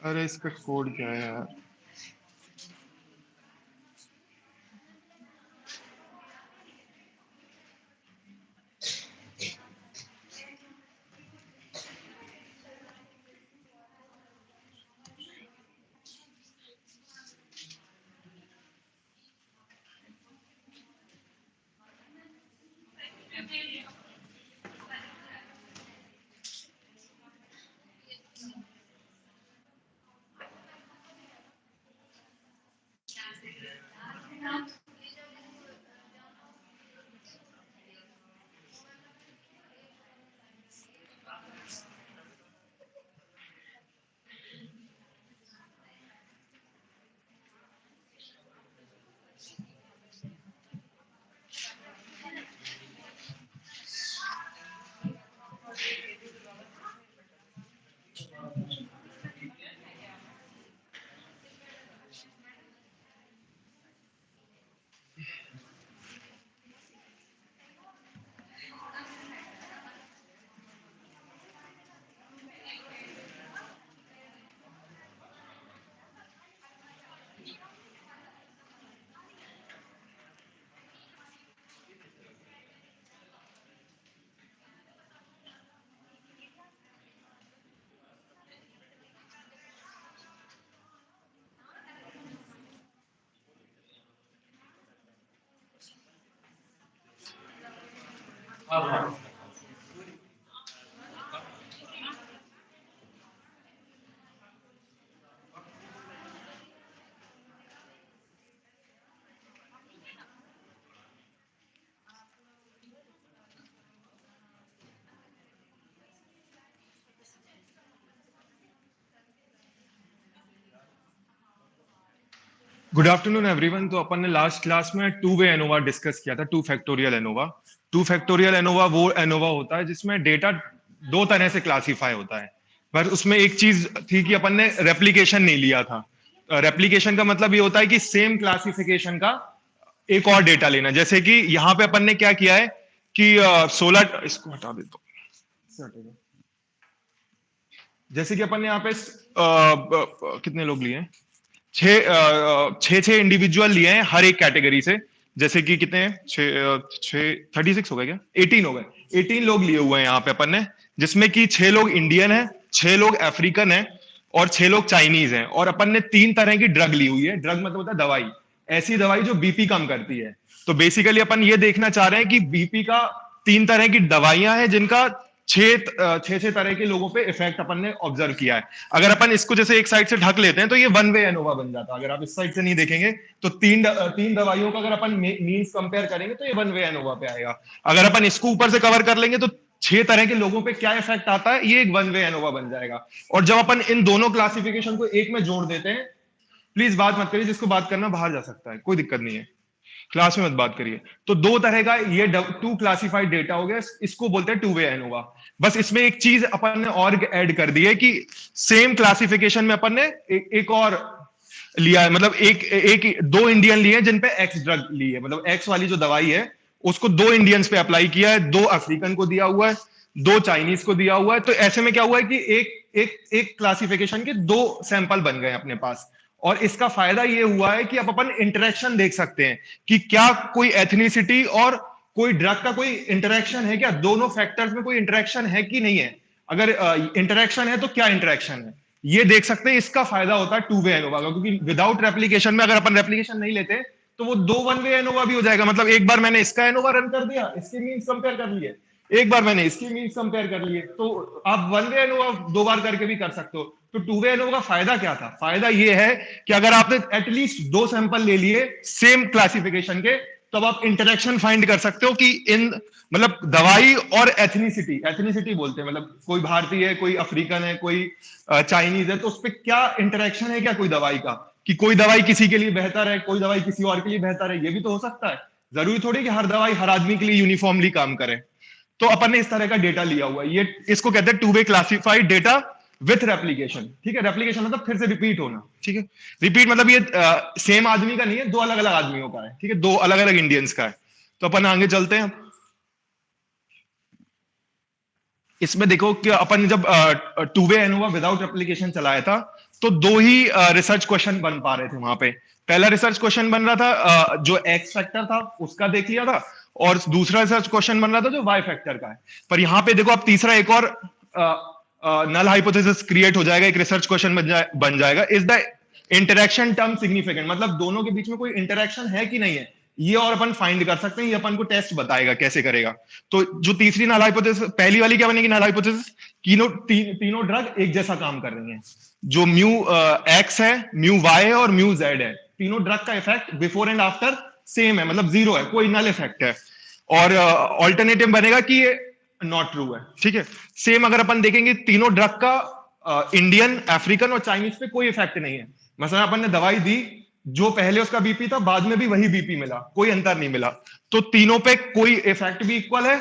अरे इसका कोड क्या है यार? Good afternoon everyone. तो अपन ने लास्ट क्लास में टू वे एनोवा डिस्कस किया था, two factorial ANOVA. Two factorial ANOVA वो एनोवा होता है जिसमें डेटा दो तरह से क्लासिफाई होता है। पर उसमें एक चीज थी कि अपन ने रेप्लिकेशन नहीं लिया था। रेप्लिकेशन का मतलब ये होता है कि सेम क्लासिफिकेशन का एक और डेटा लेना। जैसे कि यहाँ पे अपन ने क्या किया है कि 16, इसको हटा देता हूँ। जैसे कि अपन ने यहाँ पे कितने लोग लिए हैं, छह इंडिविजुअल लिए हैं हर एक कैटेगरी से। जैसे कि कितने हैं, 36 हो गए क्या, 18 हो गए। 18 लोग लिए हुए हैं यहाँ पे अपन ने, जिसमें कि 6 लोग इंडियन हैं, 6 लोग अफ्रीकन हैं और 6 लोग चाइनीज हैं। और अपन ने 3 तरह की ड्रग ली हुई है। ड्रग मतलब होता है दवाई, ऐसी दवाई जो बीपी कम करती है। तो बेसिकली अपन ये देखना चाह रहे हैं कि बीपी का 3 तरह की दवाइयां हैं जिनका छह तरह के लोगों पे इफेक्ट अपन ने ऑब्जर्व किया है। अगर अपन इसको जैसे एक साइड से ढक लेते हैं तो ये वन वे एनोवा बन जाता है। अगर आप इस साइड से नहीं देखेंगे तो तीन दवाइयों का अगर अपन मीन्स कंपेयर करेंगे तो ये वन वे एनोवा पे आएगा। अगर अपन इसको ऊपर से कवर कर लेंगे तो 6 तरह के लोगों पे क्या इफेक्ट आता है, ये एक वन वे एनोवा बन जाएगा। और जब अपन इन दोनों क्लासिफिकेशन को एक में जोड़ देते हैं, प्लीज बात मत करिए, जिसको बात करना बाहर जा सकता है, कोई दिक्कत नहीं है, क्लास में मत बात करिए। तो दो तरह का ये टू क्लासिफाइड डेटा हो गया, इसको बोलते हैं टू वे एनोवा। बस इसमें एक चीज अपन ने और ऐड कर दी है कि सेम क्लासिफिकेशन में अपन ने एक और लिया है। मतलब एक दो इंडियन लिए हैं जिन पे एक्स ड्रग ली है, मतलब एक्स वाली जो दवाई है उसको दो इंडियंस पे अप्लाई किया है, दो अफ्रीकन को दिया हुआ है, दो चाइनीज को दिया हुआ है। तो ऐसे में क्या हुआ है कि एक क्लासिफिकेशन के दो सैंपल बन गए अपने पास। और इसका फायदा ये हुआ है कि अब अपन इंटरेक्शन देख सकते हैं कि क्या कोई एथनिसिटी और कोई ड्रग का कोई इंटरेक्शन है क्या, दोनों फैक्टर्स में कोई इंटरेक्शन है कि नहीं है। अगर इंटरेक्शन है तो क्या इंटरेक्शन है, ये देख सकते हैं। इसका फायदा होता है टू वे एनोवा का, क्योंकि विदाउट रेप्लिकेशन में अगर अपन रेप्लिकेशन नहीं लेते तो वो दो वन वे एनोवा भी हो जाएगा। मतलब एक बार मैंने इसका एनोवा रन कर दिया, इसके मीन्स कंपेयर कर लिए, एक बार मैंने इसकी मीन्स कंपेयर कर लिए। तो आप वन वे एनोवा दो बार करके भी कर सकते हो। तो टू वे एनोवा का फायदा क्या था, फायदा ये है कि अगर आपने एटलीस्ट दो सैंपल ले लिए सेम क्लासिफिकेशन के, तब आप इंटरेक्शन फाइंड कर सकते हो कि इन मतलब दवाई और एथनिसिटी, एथनिसिटी बोलते हैं मतलब कोई भारतीय है, कोई अफ्रीकन है, कोई चाइनीज है, तो उस पर क्या इंटरेक्शन है क्या कोई दवाई का, कि कोई दवाई किसी के लिए बेहतर है, कोई दवाई किसी और के लिए बेहतर है। ये भी तो हो सकता है, जरूरी थोड़ी कि हर दवाई हर आदमी के लिए यूनिफॉर्मली काम करे। तो अपन ने इस तरह का डेटा लिया हुआ है, ये इसको कहते हैं two way classified data with replication. ठीक है, रेप्लिकेशन मतलब फिर से रिपीट होना। ठीक है, रिपीट मतलब ये सेम आदमी का नहीं है, दो अलग अलग आदमियों का है। ठीक है, दो अलग अलग इंडियंस का है। तो अपन आगे चलते हैं। इसमें देखो कि अपन जब two way ANOVA without replication चलाया था, तो दो ही रिसर्च क्वेश्चन बन पा रहे थे वहां पे। पहला रिसर्च क्वेश्चन बन रहा था जो एक्स फैक्टर था उसका देख लिया था, और दूसरा रिसर्च क्वेश्चन बन रहा था जो वाई फैक्टर का है। पर यहाँ पे देखो अब तीसरा एक और नल हाइपोथेसिस क्रिएट हो जाएगा, एक रिसर्च क्वेश्चन बन जाएगा, is the interaction term significant, मतलब दोनों के बीच में कोई इंटरेक्शन है कि नहीं है, ये और अपन फाइंड कर सकते हैं, ये अपन को टेस्ट बताएगा कैसे करेगा। तो जो तीसरी नल हाइपोथेसिस, पहली वाली क्या बनेगी नल हाइपोथेसिस, तीनों ड्रग एक जैसा काम कर रही हैं, जो म्यू एक्स है, म्यू वाई है और म्यू जेड है, तीनों ड्रग का effect before and after same है, मतलब जीरो है, कोई नल इफेक्ट है। और ऑल्टरनेटिव बनेगा कि ये नॉट ट्रू है, ठीक है। सेम अगर अपन देखेंगे तीनों ड्रग का इंडियन, अफ्रीकन और चाइनीज पे कोई इफेक्ट नहीं है। मतलब अपन ने दवाई दी, जो पहले उसका बीपी था बाद में भी वही बीपी मिला, कोई अंतर नहीं मिला, तो तीनों पे कोई इफेक्ट भी इक्वल है,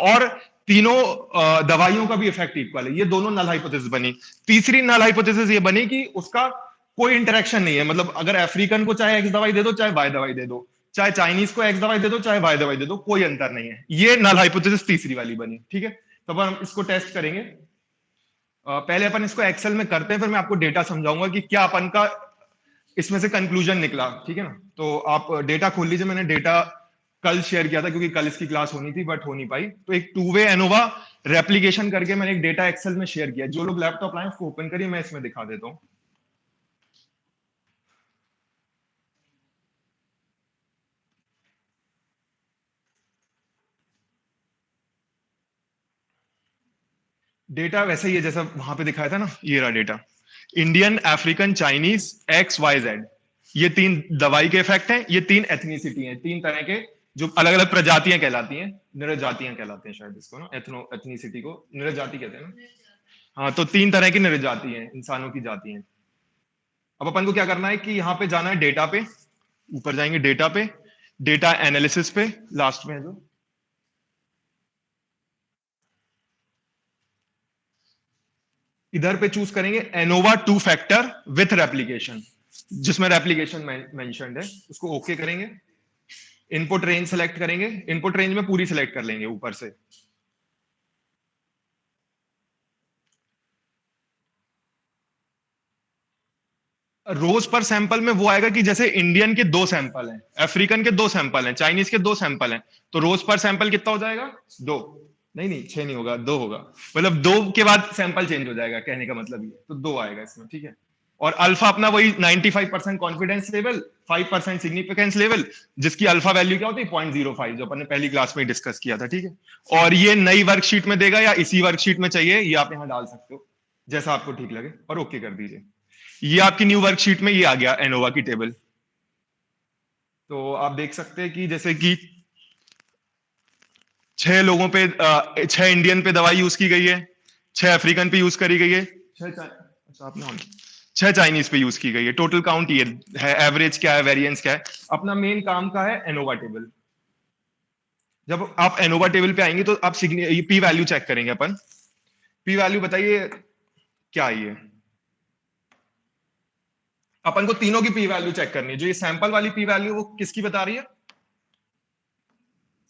और तीनों दवाइयों का भी इफेक्ट इक्वल है। ये दोनों नल हाइपोथेसिस बनी। तीसरी नल हाइपोथेसिस ये बनी कि उसका कोई इंटरेक्शन नहीं है, मतलब अगर अफ्रीकन को चाहे एक्स दवाई दे दो चाहे वाई दवाई दे दो, चाहे चाइनीज को एक्स दवाई दे दो चाहे वाई दवाई दे दो, कोई अंतर नहीं है। ये नल हाइपोथेसिस तीसरी वाली बनी, ठीक है। तो अब हम इसको टेस्ट करेंगे। पहले अपन इसको एक्सेल में करते हैं, फिर मैं आपको डेटा समझाऊंगा कि क्या अपन का इसमें से कंक्लूजन निकला, ठीक है ना। तो आप डेटा खोल लीजिए, मैंने डेटा कल शेयर किया था क्योंकि कल इसकी क्लास होनी थी बट हो नहीं पाई। तो एक टू वे एनोवा रेप्लीकेशन करके मैंने एक डेटा एक्सेल में शेयर किया, जो लोग लैपटॉप लाए उसको ओपन करिए, मैं इसमें दिखा देता हूं। डेटा वैसे ही है जैसा वहां पे दिखाया था ना, ये रहा data. Indian, African, Chinese, X Y Z, ये तीन दवाई के इफेक्ट हैं, ये तीन एथनिसिटी हैं, तीन तरह के जो अलग अलग प्रजातियां कहलाती हैं, नृजातियां कहलाते हैं शायद इसको ना, एथनिसिटी को नृजाति कहते हैं ना। हाँ, तो तीन तरह की नृजाति हैं, इंसानों की जाति हैं। अब अपन को क्या करना है कि यहाँ पे जाना है डेटा पे, ऊपर जाएंगे डेटा पे, डेटा एनालिसिस पे, लास्ट में है जो, इधर पे चूज करेंगे ANOVA two factor with replication, जिसमें रेप्लीकेशन मेंशन्ड है, उसको ओके करेंगे। इनपुट रेंज सेलेक्ट करेंगे, इनपुट रेंज में पूरी सेलेक्ट कर लेंगे ऊपर से। रोज पर सैंपल में वो आएगा कि जैसे इंडियन के 2 सैंपल हैं, अफ्रीकन के 2 सैंपल हैं, चाइनीज के 2 सैंपल हैं, तो रोज पर सैंपल कितना हो जाएगा, 2। नहीं नहीं, 6 नहीं होगा, 2 होगा, मतलब 2 के बाद सैंपल चेंज हो जाएगा, कहने का मतलब ये, तो 2 आएगा इसमें, ठीक है। और अल्फा अपना वही 95% कॉन्फिडेंस लेवल, 5% सिग्निफिकेंस लेवल, जिसकी अल्फा वैल्यू क्या होती है 0.05, जो अपन ने पहली क्लास में डिस्कस किया था, ठीक है। और ये नई वर्कशीट में देगा या इसी वर्कशीट में चाहिए, ये आप यहां डाल सकते हो, जैसा आपको ठीक लगे, और ओके कर दीजिए। ये आपकी न्यू वर्कशीट में ये आ गया एनोवा की टेबल। तो आप देख सकते हैं कि जैसे कि 6 लोगों पे 6 इंडियन पे दवाई यूज की गई है, 6 अफ्रीकन पे यूज करी गई है, अच्छा आपने 6 चाइनीज पे यूज की गई है। टोटल काउंट ये है, एवरेज क्या है, वेरिएंस क्या है, अपना मेन काम का है एनोवा टेबल। जब आप एनोवा टेबल पे आएंगे तो आप पी वैल्यू चेक करेंगे अपन। पी वैल्यू बताइए क्या है ये, अपन को तीनों की पी वैल्यू चेक करनी है। जो ये सैंपल वाली पी वैल्यू वो किसकी बता रही है,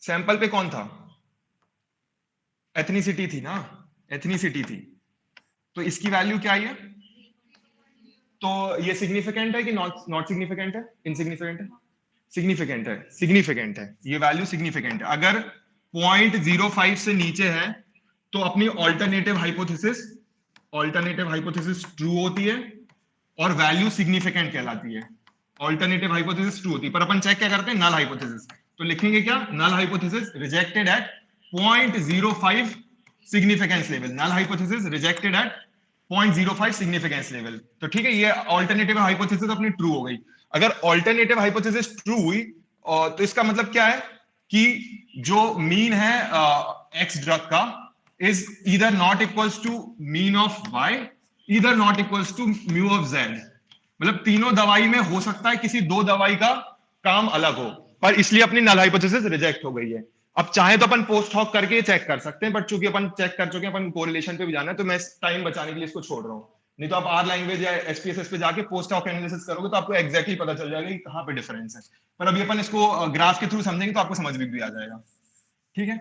सैंपल पे कौन था, एथनिसिटी थी ना, एथनिसिटी थी, तो इसकी वैल्यू क्या है, तो ये सिग्निफिकेंट है कि नॉट नॉट सिग्निफिकेंट है, इनसिग्निफिकेंट है, सिग्निफिकेंट है, सिग्निफिकेंट है, ये वैल्यू सिग्निफिकेंट है। अगर 0.05 से नीचे है तो अपनी ऑल्टरनेटिव हाइपोथेसिस ट्रू होती है और वैल्यू सिग्निफिकेंट कहलाती है। ऑल्टरनेटिव हाइपोथेसिस ट्रू होती है, पर अपन चेक क्या करते हैं, नल हाइपोथेसिस, तो लिखेंगे क्या, null hypothesis rejected at 0.05 significance level, null hypothesis rejected at 0.05 significance level. तो ठीक है, ये ऑल्टरनेटिव हाइपोथेसिस अपनी ट्रू हो गई। अगर ऑल्टरनेटिव हाइपोथेसिस ट्रू हुई तो इसका मतलब क्या है कि जो मीन है एक्स ड्रग का is either not equals to mean of Y, either not equals to mu of Z, मतलब तीनों दवाई में हो सकता है किसी दो दवाई का काम अलग हो, पर इसलिए अपनी नल हाइपोथेसिस रिजेक्ट हो गई है। अब चाहे तो अपन पोस्ट हॉक करके चेक कर सकते हैं, बट चूंकि अपन चेक कर चुके हैं, अपन कोरिलेशन पे भी जाना है, तो मैं टाइम बचाने के लिए इसको छोड़ रहा हूं। नहीं तो आप आर लैंग्वेज या एसपीएसएस पे जाके पोस्ट हॉक एनालिसिस करोगे तो आपको एक्जैक्टली पता चल जाएगा कि कहां पे डिफरेंस है। पर अभी अपन इसको ग्राफ के थ्रू समझेंगे तो आपको समझ भी आ जाएगा, ठीक है।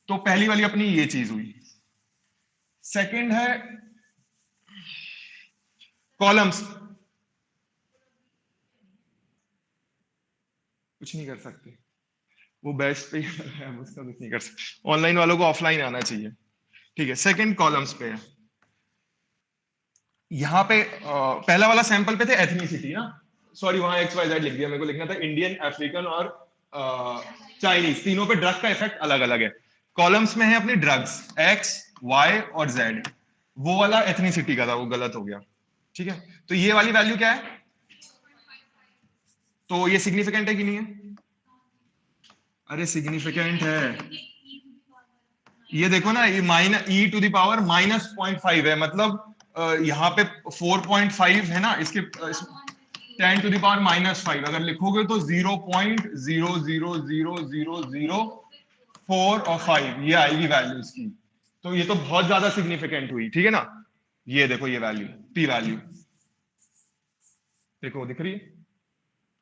तो पहली वाली अपनी ये चीज हुई। सेकंड है कॉलम्स कुछ नहीं कर सकते, वो बेस्ट पे है, हम उसका कुछ नहीं कर सकते। ऑनलाइन वालों को ऑफलाइन आना चाहिए। ठीक है, सेकंड कॉलम्स पे है। यहाँ पे पहला वाला सैंपल पे थे एथनिसिटी ना, सॉरी वहां एक्स वाई जेड लिख दिया, मेरे को लिखना था इंडियन, अफ्रीकन और चाइनीज, तीनों पे ड्रग का इफेक्ट अलग अलग है। कॉलम्स में है अपने ड्रग्स एक्स वाई और जेड, वो वाला एथनिसिटी का था, वो गलत हो गया। ठीक है, तो ये वाली वैल्यू क्या है, तो ये सिग्निफिकेंट है कि नहीं है? अरे सिग्निफिकेंट है, ये देखो ना, ये minus e to the power -0.5 है, मतलब यहाँ पे 4.5 है ना, इसके 10 टू द पावर -5 अगर लिखोगे तो 0.0000004 और 5 ये आएगी वैल्यू इसकी। तो ये तो बहुत ज्यादा सिग्निफिकेंट हुई, ठीक है ना। ये देखो ये वैल्यू, पी वैल्यू देखो दिख रही है,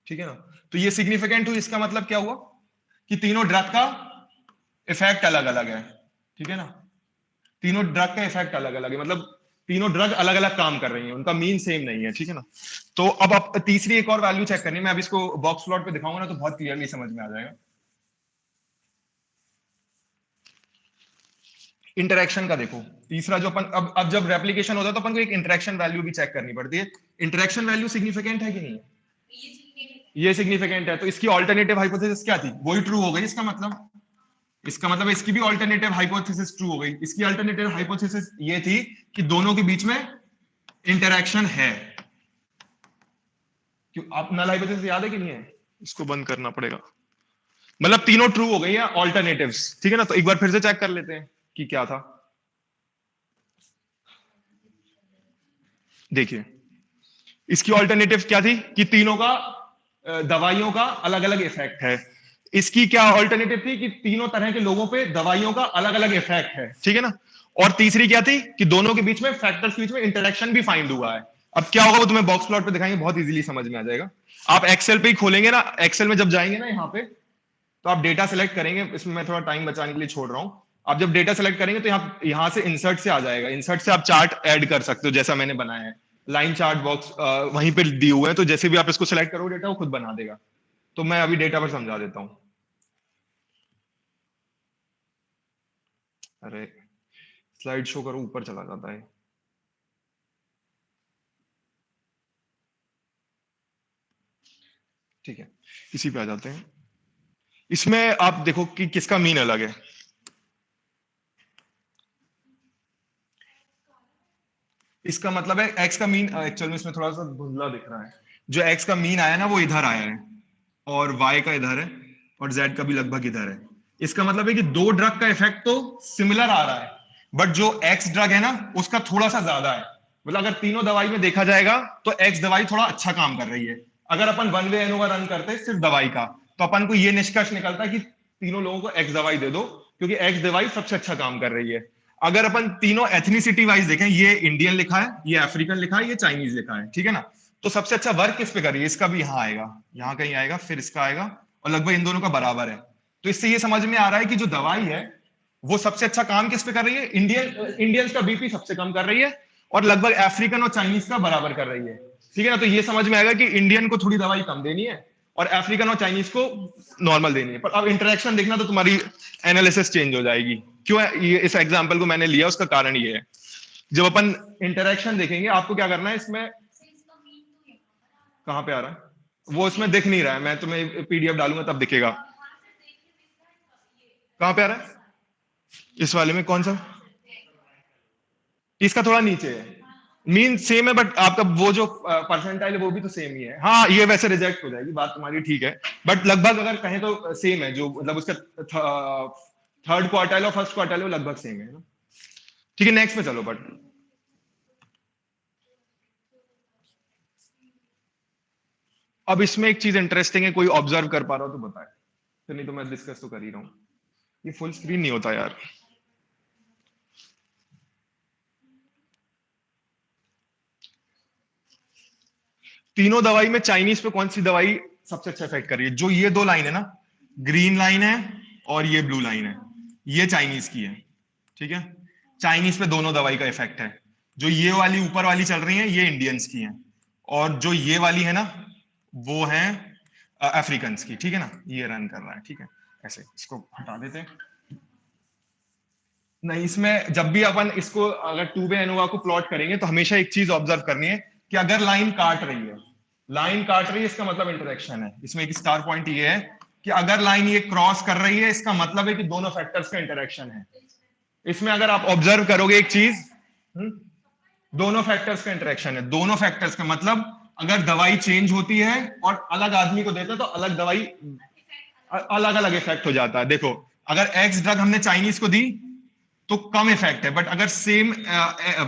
ठीक है ना। तो ये सिग्निफिकेंट हुई, इसका मतलब क्या हुआ कि तीनों ड्रग का इफेक्ट अलग अलग है, ठीक है ना। तीनों ड्रग का इफेक्ट अलग अलग है, मतलब तीनों ड्रग अलग अलग काम कर रही हैं, उनका मीन सेम नहीं है, ठीक है ना। तो अब आप तीसरी एक और वैल्यू चेक करनी है, मैं अब इसको बॉक्स प्लॉट पे दिखाऊंगा ना तो बहुत क्लियरली समझ में आ जाएगा। इंटरेक्शन का देखो, तीसरा जो अपन अब जब रेप्लिकेशन होता है तो अपन को एक इंटरेक्शन वैल्यू भी चेक करनी पड़ती है। इंटरेक्शन वैल्यू सिग्निफिकेंट है कि नहीं है? ये सिग्निफिकेंट है, तो इसकी ऑल्टरनेटिव हाइपोथेसिस क्या थी, वही ट्रू हो गई। इसका मतलब इसकी भी ऑल्टरनेटिव हाइपोथेसिस ट्रू हो गई। इसकी ऑल्टरनेटिव हाइपोथेसिस ये थी कि दोनों के बीच में इंटरेक्शन है। क्यों, आप नल हाइपोथेसिस याद है कि नहीं है? इसको बंद करना पड़ेगा, मतलब तीनों ट्रू हो गई है ऑल्टरनेटिव्स, ठीक है ना। तो एक बार फिर से चेक कर लेते हैं कि क्या था। देखिए इसकी ऑल्टरनेटिव क्या थी कि तीनों का दवाइयों का अलग अलग इफेक्ट है। इसकी क्या ऑल्टरनेटिव थी कि तीनों तरह के लोगों पे दवाइयों का अलग अलग इफेक्ट है, ठीक है ना। और तीसरी क्या थी कि दोनों के बीच में फैक्टर्स के बीच में इंटरेक्शन भी फाइंड हुआ है। अब क्या होगा वो तुम्हें बॉक्स प्लॉट पे दिखाएंगे, बहुत इजीली समझ में आ जाएगा। आप एक्सेल पे ही खोलेंगे ना, एक्सेल में जब जाएंगे ना यहाँ पे, तो आप डेटा सेलेक्ट करेंगे, इसमें मैं थोड़ा टाइम बचाने के लिए छोड़ रहा हूं। आप जब डेटा सेलेक्ट करेंगे तो यहाँ से इंसर्ट से आ जाएगा, इंसर्ट से आप चार्ट ऐड कर सकते हो जैसा मैंने बनाया है। लाइन चार्ट बॉक्स वहीं पे दिए हुए हैं, तो जैसे भी आप इसको सेलेक्ट करोगे डेटा वो खुद बना देगा। तो मैं अभी डेटा पर समझा देता हूँ। अरे स्लाइड शो करो, ऊपर चला जाता है। ठीक है, इसी पे आ जाते हैं। इसमें आप देखो कि किसका मीन अलग है। इसका मतलब है एक्स का मीन, एक्चुअल में इसमें थोड़ा सा धुंधला दिख रहा है। जो एक्स का मीन आया ना वो इधर आया है, और वाई का इधर है, और जेड का भी लगभग इधर है। इसका मतलब है कि दो ड्रग का इफेक्ट तो सिमिलर आ रहा है, बट जो एक्स ड्रग है ना उसका थोड़ा सा ज्यादा है। मतलब अगर तीनों दवाई में देखा जाएगा तो एक्स दवाई थोड़ा अच्छा काम कर रही है। अगर अपन वन वे एनोवा रन करते सिर्फ दवाई का, तो अपन को ये निष्कर्ष निकलता है कि तीनों लोगों को एक्स दवाई दे दो, क्योंकि एक्स दवाई सबसे अच्छा काम कर रही है। अगर अपन तीनों एथनिसिटी वाइज देखें, ये इंडियन लिखा है, ये अफ्रीकन लिखा है, ये चाइनीज लिखा है, ठीक है ना। तो सबसे अच्छा वर्क किस पे कर रही है, इसका भी यहाँ आएगा, यहाँ कहीं आएगा, फिर इसका आएगा, और लगभग इन दोनों का बराबर है। तो इससे ये समझ में आ रहा है कि जो दवाई है वो सबसे अच्छा काम किस पे कर रही है, इंडियंस का बीपी सबसे कम कर रही है, और लगभग अफ्रीकन और चाइनीज का बराबर कर रही है, ठीक है ना। तो ये समझ में आएगा कि इंडियन को थोड़ी दवाई कम देनी है और अफ्रीकन और चाइनीज को नॉर्मल देनी है। पर अब इंटरेक्शन देखना तो तुम्हारी एनालिसिस चेंज हो जाएगी। क्यों है ये, इस एग्जाम्पल को मैंने लिया, उसका कारण ये है। जब अपन इंटरेक्शन देखेंगे आपको क्या करना है, इसमें कहां पे आ रहा है वो, इसमें दिख नहीं रहा है, मैं तुम्हें पीडीएफ डालूंगा तब दिखेगा। कहां पे आ रहा है, इस वाले में कौन सा, इसका थोड़ा नीचे है। मीन सेम है, बट आपका वो जो परसेंटाइल है वो भी तो सेम ही है। हाँ ये वैसे रिजेक्ट हो जाएगी, बात तुम्हारी ठीक है, बट लगभग अगर कहें तो सेम है, जो मतलब उसका थर्ड क्वार्टाइल और फर्स्ट क्वार्टाइल वो लगभग सेम है ना। ठीक है, नेक्स्ट पे चलो। बट अब इसमें एक चीज इंटरेस्टिंग है, कोई ऑब्जर्व कर पा रहा हो तो बताए, तो नहीं तो मैं डिस्कस तो कर ही रहा हूँ। ये फुल स्क्रीन नहीं होता यार। तीनों दवाई में चाइनीज पे कौन सी दवाई सबसे अच्छा इफेक्ट कर रही है, जो ये दो लाइन है ना, ग्रीन लाइन है और ये ब्लू लाइन है, ये चाइनीज की है, ठीक है। चाइनीज पे दोनों दवाई का इफेक्ट है। जो ये वाली ऊपर वाली चल रही है ये इंडियंस की है, और जो ये वाली है ना वो है अफ्रीकन की, ठीक है ना, ये रन कर रहा है, ठीक है। ऐसे इसको हटा देते हैं। नहीं, इसमें जब भी अपन इसको अगर टू वे एनोवा को प्लॉट करेंगे तो हमेशा एक चीज ऑब्जर्व करनी है कि अगर लाइन काट रही है, लाइन काट रही है इसका मतलब इंटरेक्शन है। इसमें एक स्टार पॉइंट ये है कि अगर लाइन ये क्रॉस कर रही है इसका मतलब है कि दोनों फैक्टर्स का इंटरेक्शन है। इसमें अगर आप ऑब्जर्व करोगे एक चीज, दोनों फैक्टर्स का इंटरेक्शन है। दोनों फैक्टर्स का मतलब अगर दवाई चेंज होती है और अलग आदमी को देते हैं तो अलग दवाई, अलग अलग इफेक्ट हो जाता है। देखो अगर एक्स ड्रग हमने चाइनीज को दी तो कम इफेक्ट है, बट अगर सेम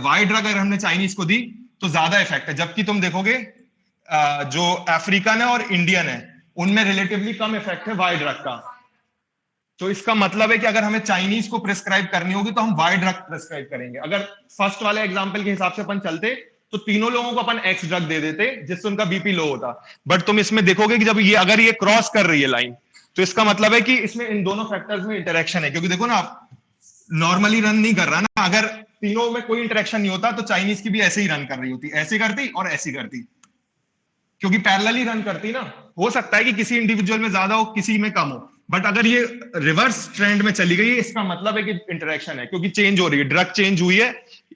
वाई ड्रग अगर हमने चाइनीज को दी तो ज्यादा इफेक्ट है। जबकि तुम देखोगे जो अफ्रीकन है और इंडियन है उनमें रिलेटिवली कम इफेक्ट है वाई ड्रग का। तो इसका मतलब है कि अगर हमें चाइनीज को प्रिस्क्राइब करनी होगी तो हम वाई ड्रग प्रिस्क्राइब करेंगे। अगर फर्स्ट वाले एग्जांपल के हिसाब से अपन चलते तो तीनों लोगों को अपन एक्स ड्रग दे देते जिससे उनका बीपी लो होता। बट तुम इसमें देखोगे कि जब ये अगर ये क्रॉस कर रही है लाइन तो इसका मतलब है कि इसमें इन दोनों फैक्टर्स में इंटरेक्शन है। क्योंकि देखो ना, आप नॉर्मली रन नहीं कर रहा ना, अगर तीनों में कोई इंटरेक्शन नहीं होता तो चाइनीज की भी ऐसे ही रन कर रही होती, ऐसे करती और ऐसी करती, क्योंकि पैरेलली रन करती ना। हो सकता है कि किसी इंडिविजुअल में ज्यादा हो किसी में कम हो, बट अगर ये रिवर्स ट्रेंड में चली गई है इसका मतलब है कि इंटरेक्शन है, क्योंकि चेंज हो रही है, ड्रग चेंज हुई है,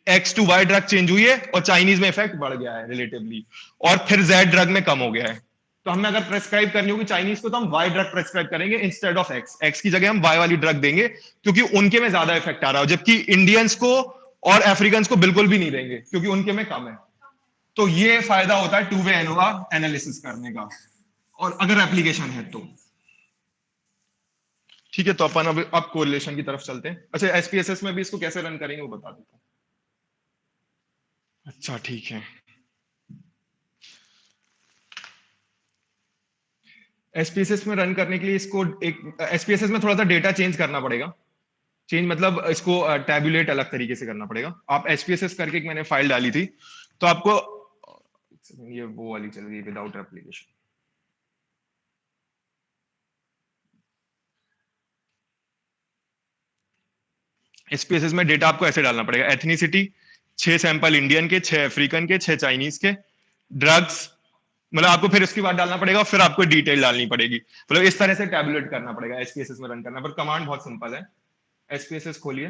X to Y drug change हुई है और चाइनीज में इफेक्ट बढ़ गया है रिलेटिवली, और फिर जेड ड्रग में कम हो गया है। तो हमें अगर प्रेस्क्राइब करनी होगी चाइनीज को तो हम वाई ड्रग प्रेस्क्राइब करेंगे इंस्टेड ऑफ एक्स। एक्स की जगह हम वाई वाली ड्रग देंगे क्योंकि उनके में ज्यादा इफेक्ट आ रहा हो, जबकि इंडियंस को और अफ्रीकन को बिल्कुल भी नहीं देंगे क्योंकि उनके में कम है। तो ये फायदा होता है टू वे एनोवा एनालिसिस करने का, और अगर एप्लीकेशन है तो। ठीक है, तो अपन अब कोरिलेशन की तरफ चलते हैं। अच्छा, एसपीएसएस में भी इसको कैसे रन करेंगे वो बता देता हूँ। अच्छा ठीक है, एसपीएसएस में रन करने के लिए इसको एक एसपीएसएस में थोड़ा सा डेटा चेंज करना पड़ेगा। चेंज मतलब इसको टैबुलेट अलग तरीके से करना पड़ेगा। आप एसपीएसएस करके एक मैंने फाइल डाली थी तो आपको, ये वो वाली चल रही है विदाउट एप्लीकेशन। एसपीएसएस में डेटा आपको ऐसे डालना पड़ेगा, एथनिसिटी 6 सैंपल इंडियन के, 6 अफ्रीकन के, 6 चाइनीज के, ड्रग्स, मतलब आपको फिर उसके बाद डालना पड़ेगा, फिर आपको डिटेल डालनी पड़ेगी। मतलब इस तरह से टैबुलेट करना पड़ेगा एसपीएसएस में रन करना। पर कमांड बहुत सिंपल है। एसपीएसएस खोलिए,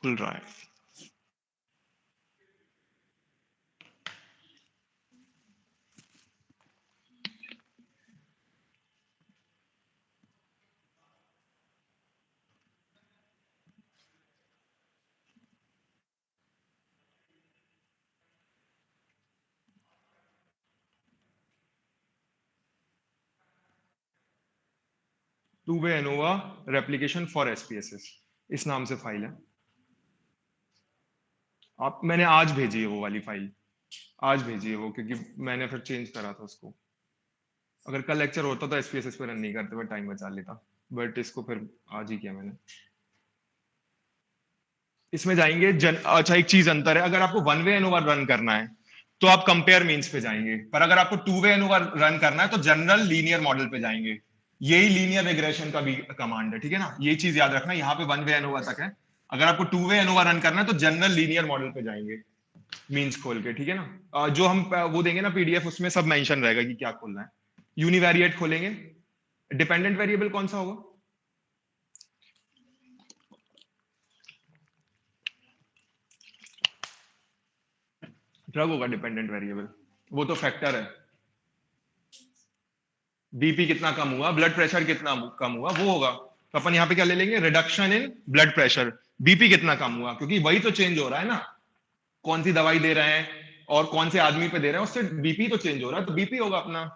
खुल रहा है। Two way ANOVA replication for SPSS, इस नाम से फाइल है। आप, मैंने आज भेजी है वो वाली फाइल, आज भेजी है वो, क्योंकि मैंने फिर चेंज करा था उसको। अगर कल लेक्चर होता तो एसपीएसएस पे रन नहीं करते, मैं टाइम बचा लेता, बट इसको फिर आज ही किया मैंने। इसमें जाएंगे अच्छा एक चीज अंतर है, अगर आपको वन वे एनोवा रन करना है तो आप कंपेयर मीन्स पे जाएंगे, पर अगर आपको टू वे एनोवा रन करना है तो जनरल लीनियर मॉडल पे जाएंगे। यही लीनियर रिग्रेशन का भी कमांड है, ठीक है ना, ये चीज याद रखना। यहाँ पे वन वे एनोवा तक है, अगर आपको टू वे एनोवा रन करना है तो जनरल लीनियर मॉडल पे जाएंगे मीन्स खोल के, ठीक है ना। जो हम वो देंगे ना पीडीएफ, उसमें सब मेंशन रहेगा कि क्या खोलना है। यूनिवेरिएट खोलेंगे, डिपेंडेंट वेरिएबल कौन सा होगा, ड्रग होगा डिपेंडेंट वेरिएबल, वो तो फैक्टर है। बीपी कितना कम हुआ, ब्लड प्रेशर कितना कम हुआ, वो होगा। तो अपन यहाँ पे क्या ले लेंगे, reduction in blood pressure. BP कितना कम हुआ, क्योंकि वही तो चेंज हो रहा है ना, कौन सी दवाई दे रहे हैं और कौन से आदमी पे दे रहे हैं, उससे बीपी तो चेंज हो रहा है, तो बीपी होगा अपना।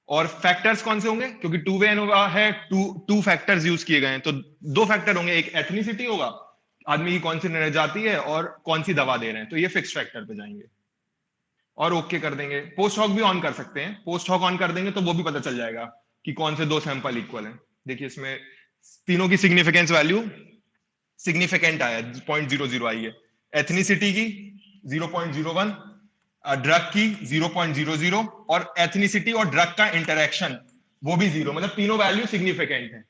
और फैक्टर्स कौन से होंगे, क्योंकि टू वे एनोवा है, टू फैक्टर्स यूज किए गए हैं, तो दो फैक्टर होंगे, एक एथनिसिटी होगा, आदमी की कौन सी जाती है और कौन सी दवा दे रहे हैं, तो ये फिक्स फैक्टर पे जाएंगे और ओके कर देंगे। पोस्ट हॉक भी ऑन कर सकते हैं, पोस्ट हॉक ऑन कर देंगे तो वो भी पता चल जाएगा कि कौन से दो सैंपल इक्वल हैं। देखिए इसमें तीनों की सिग्निफिकेंस वैल्यू सिग्निफिकेंट आया, 0.00 आई है, एथनिसिटी की 0.01, ड्रग की 0.00, और एथनिसिटी और ड्रग का इंटरेक्शन वो भी 0, मतलब तीनों वैल्यू सिग्निफिकेंट है।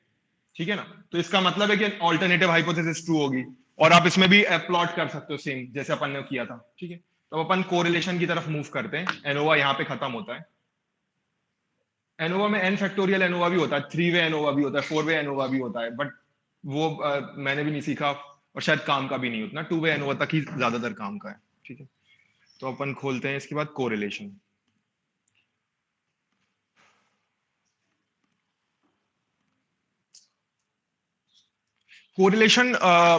ठीक है ना। तो इसका मतलब है कि ऑल्टरनेटिव हाइपोथेसिस ट्रू होगी, और आप इसमें भी प्लॉट कर सकते हो सेम जैसे अपन ने किया था। ठीक है, तो अपन कोरिलेशन की तरफ मूव करते हैं। एनोवा यहाँ पे खत्म होता है। एनोवा में एन फैक्टोरियल एनोवा भी होता है, 3 वे एनोवा भी होता है, 4 वे एनोवा भी होता है, बट वो मैंने भी नहीं सीखा और शायद काम का भी नहीं उतना। 2 वे एनोवा तक ही ज्यादातर काम का है। ठीक है, तो अपन खोलते हैं इसके बाद कोरिलेशन। कोरिलेशन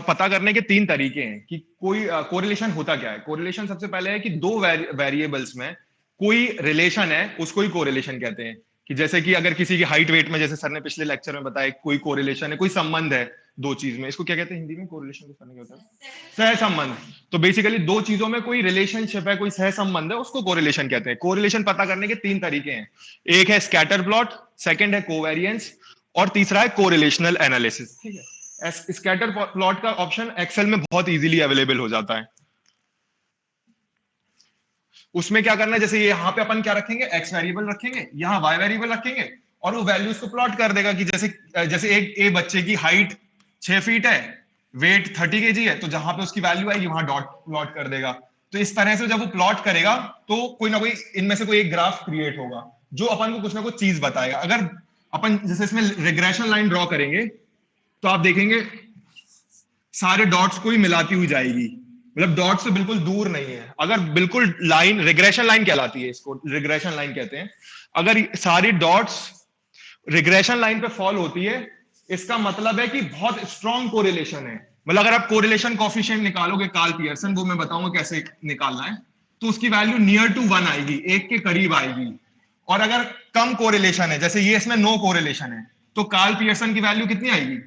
पता करने के 3 तरीके हैं कि कोई कोरिलेशन होता क्या है। कोरिलेशन सबसे पहले है कि दो वेरिएबल्स में कोई रिलेशन है, उसको ही कोरिलेशन कहते हैं। कि जैसे कि अगर किसी की हाइट वेट में, जैसे सर ने पिछले लेक्चर में बताया, कोई कोरिलेशन है, कोई संबंध है दो चीज में, इसको क्या कहते हैं हिंदी में? कोरिलेशन को सर ने क्या होता है? सह संबंध। तो बेसिकली दो चीजों में कोई रिलेशनशिप है, कोई सह संबंध है, उसको कोरिलेशन कहते हैं। कोरिलेशन पता करने के 3 तरीके हैं। एक है स्कैटर प्लॉट, सेकंड है कोवेरिएंस, और तीसरा है कोरिलेशनल एनालिसिस। ठीक है, स्कैटर प्लॉट का ऑप्शन एक्सेल में बहुत इजीली अवेलेबल हो जाता है। उसमें क्या करना है, जैसे ये यहाँ पे अपन क्या रखेंगे, एक्स वेरिएबल रखेंगे, यहाँ वाई वेरिएबल रखेंगे, और वो वैल्यूज को प्लॉट कर देगा कि जैसे एक बच्चे की हाइट 6 फीट है, वेट 30 केजी है, तो जहां पे उसकी वैल्यू आएगी वहां डॉट प्लॉट कर देगा। तो इस तरह से जब वो प्लॉट करेगा तो कोई ना कोई इनमें से कोई एक ग्राफ क्रिएट होगा जो अपन को कुछ ना कुछ चीज बताएगा। अगर अपन जैसे इसमें रिग्रेशन लाइन ड्रॉ करेंगे तो आप देखेंगे सारे डॉट्स को ही मिलाती हुई जाएगी, मतलब डॉट से बिल्कुल दूर नहीं है। अगर बिल्कुल लाइन, रिग्रेशन लाइन कहलाती है, इसको रिग्रेशन लाइन कहते हैं। अगर सारी डॉट्स रिग्रेशन लाइन पे फॉल होती है, इसका मतलब है कि बहुत स्ट्रॉन्ग कोरिलेशन है। मतलब अगर आप कोरिलेशन कॉफिशिएंट निकालोगे कार्ल पियर्सन, वो मैं बताऊंगा कैसे निकालना है, तो उसकी वैल्यू नियर टू 1 आएगी, 1 के करीब आएगी। और अगर कम कोरिलेशन है, जैसे ये इसमें नो कोरिलेशन है, तो कार्ल पियर्सन की वैल्यू कितनी आएगी?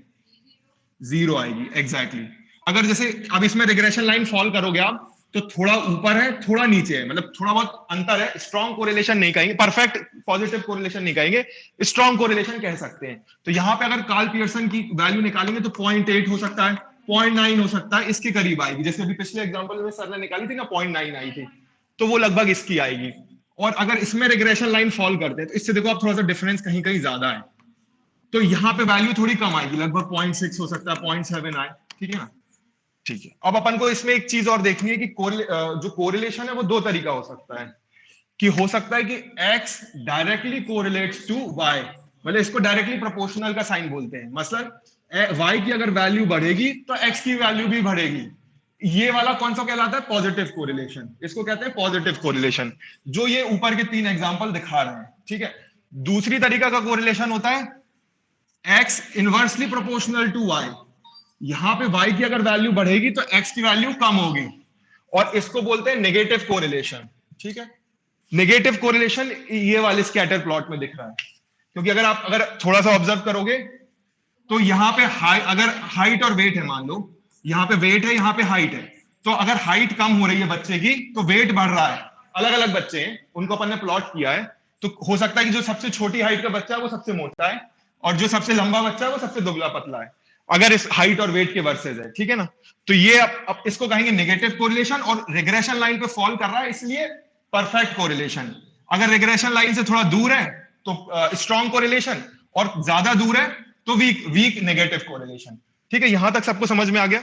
0 आएगी। एग्जैक्टली अगर जैसे अब इसमें रिग्रेशन लाइन फॉल करोगे आप, तो थोड़ा ऊपर है थोड़ा नीचे है, मतलब थोड़ा बहुत अंतर है। स्ट्रॉन्ग कोरिलेशन नहीं कहेंगे, परफेक्ट पॉजिटिव कोरिलेशन नहीं कहेंगे, स्ट्रॉन्ग कोरिलेशन कह सकते हैं। तो यहां पे अगर कार्ल पियर्सन की वैल्यू निकालेंगे तो 0.8 हो सकता है, 0.9 हो सकता है, इसके करीब आएगी। जैसे अभी पिछले एग्जाम्पल में सर ने निकाली थी ना, 0.9 आई थी, तो वो लगभग इसकी आएगी। और अगर इसमें रिग्रेशन लाइन फॉल करते हैं तो इससे देखो आप थोड़ा सा डिफरेंस कहीं कहीं ज्यादा है, तो यहाँ पे वैल्यू थोड़ी कम आएगी, लगभग 0.6 हो सकता है, 0.7 आए। ठीक है ना। ठीक है, अब अपन को इसमें एक चीज और देखनी है कि जो कोरिलेशन है वो दो तरीका हो सकता है। कि हो सकता है कि x directly correlates to y, मतलब इसको डायरेक्टली प्रोपोर्शनल का साइन बोलते हैं। मतलब y की अगर वैल्यू बढ़ेगी तो x की वैल्यू भी बढ़ेगी। ये वाला कौन सा कहलाता है? Positive correlation. इसको कहते हैं पॉजिटिव कोरिलेशन, जो ये ऊपर के 3 एग्जांपल दिखा रहे हैं। ठीक है, दूसरी तरीका का कोरिलेशन होता है x inversely proportional to y। यहां पे y की अगर वैल्यू बढ़ेगी तो x की वैल्यू कम होगी, और इसको बोलते हैं नेगेटिव कोरिलेशन। ठीक है, नेगेटिव कोरिलेशन ये वाले स्कैटर प्लॉट में दिख रहा है। क्योंकि अगर थोड़ा सा ऑब्जर्व करोगे तो यहाँ पे अगर हाइट और वेट है, मान लो यहाँ पे वेट है, यहाँ पे हाइट है, तो अगर हाइट कम हो रही है बच्चे की तो वेट बढ़ रहा है। अलग अलग बच्चे हैं, उनको अपन ने प्लॉट किया है, तो हो सकता है कि जो सबसे छोटी हाइट का बच्चा है वो सबसे मोटा है, और जो सबसे लंबा बच्चा है वो सबसे दुबला पतला है, अगर इस हाइट और वेट के वर्सेज है। ठीक है ना। तो ये अब इसको कहेंगे नेगेटिव कोरिलेशन, और रिग्रेशन लाइन पे फॉल कर रहा है इसलिए परफेक्ट कोरिलेशन। अगर रिग्रेशन लाइन से थोड़ा दूर है तो स्ट्रॉन्ग कोरिलेशन, और ज्यादा दूर है तो वीक वीक नेगेटिव कोरिलेशन। ठीक है, यहां तक सबको समझ में आ गया?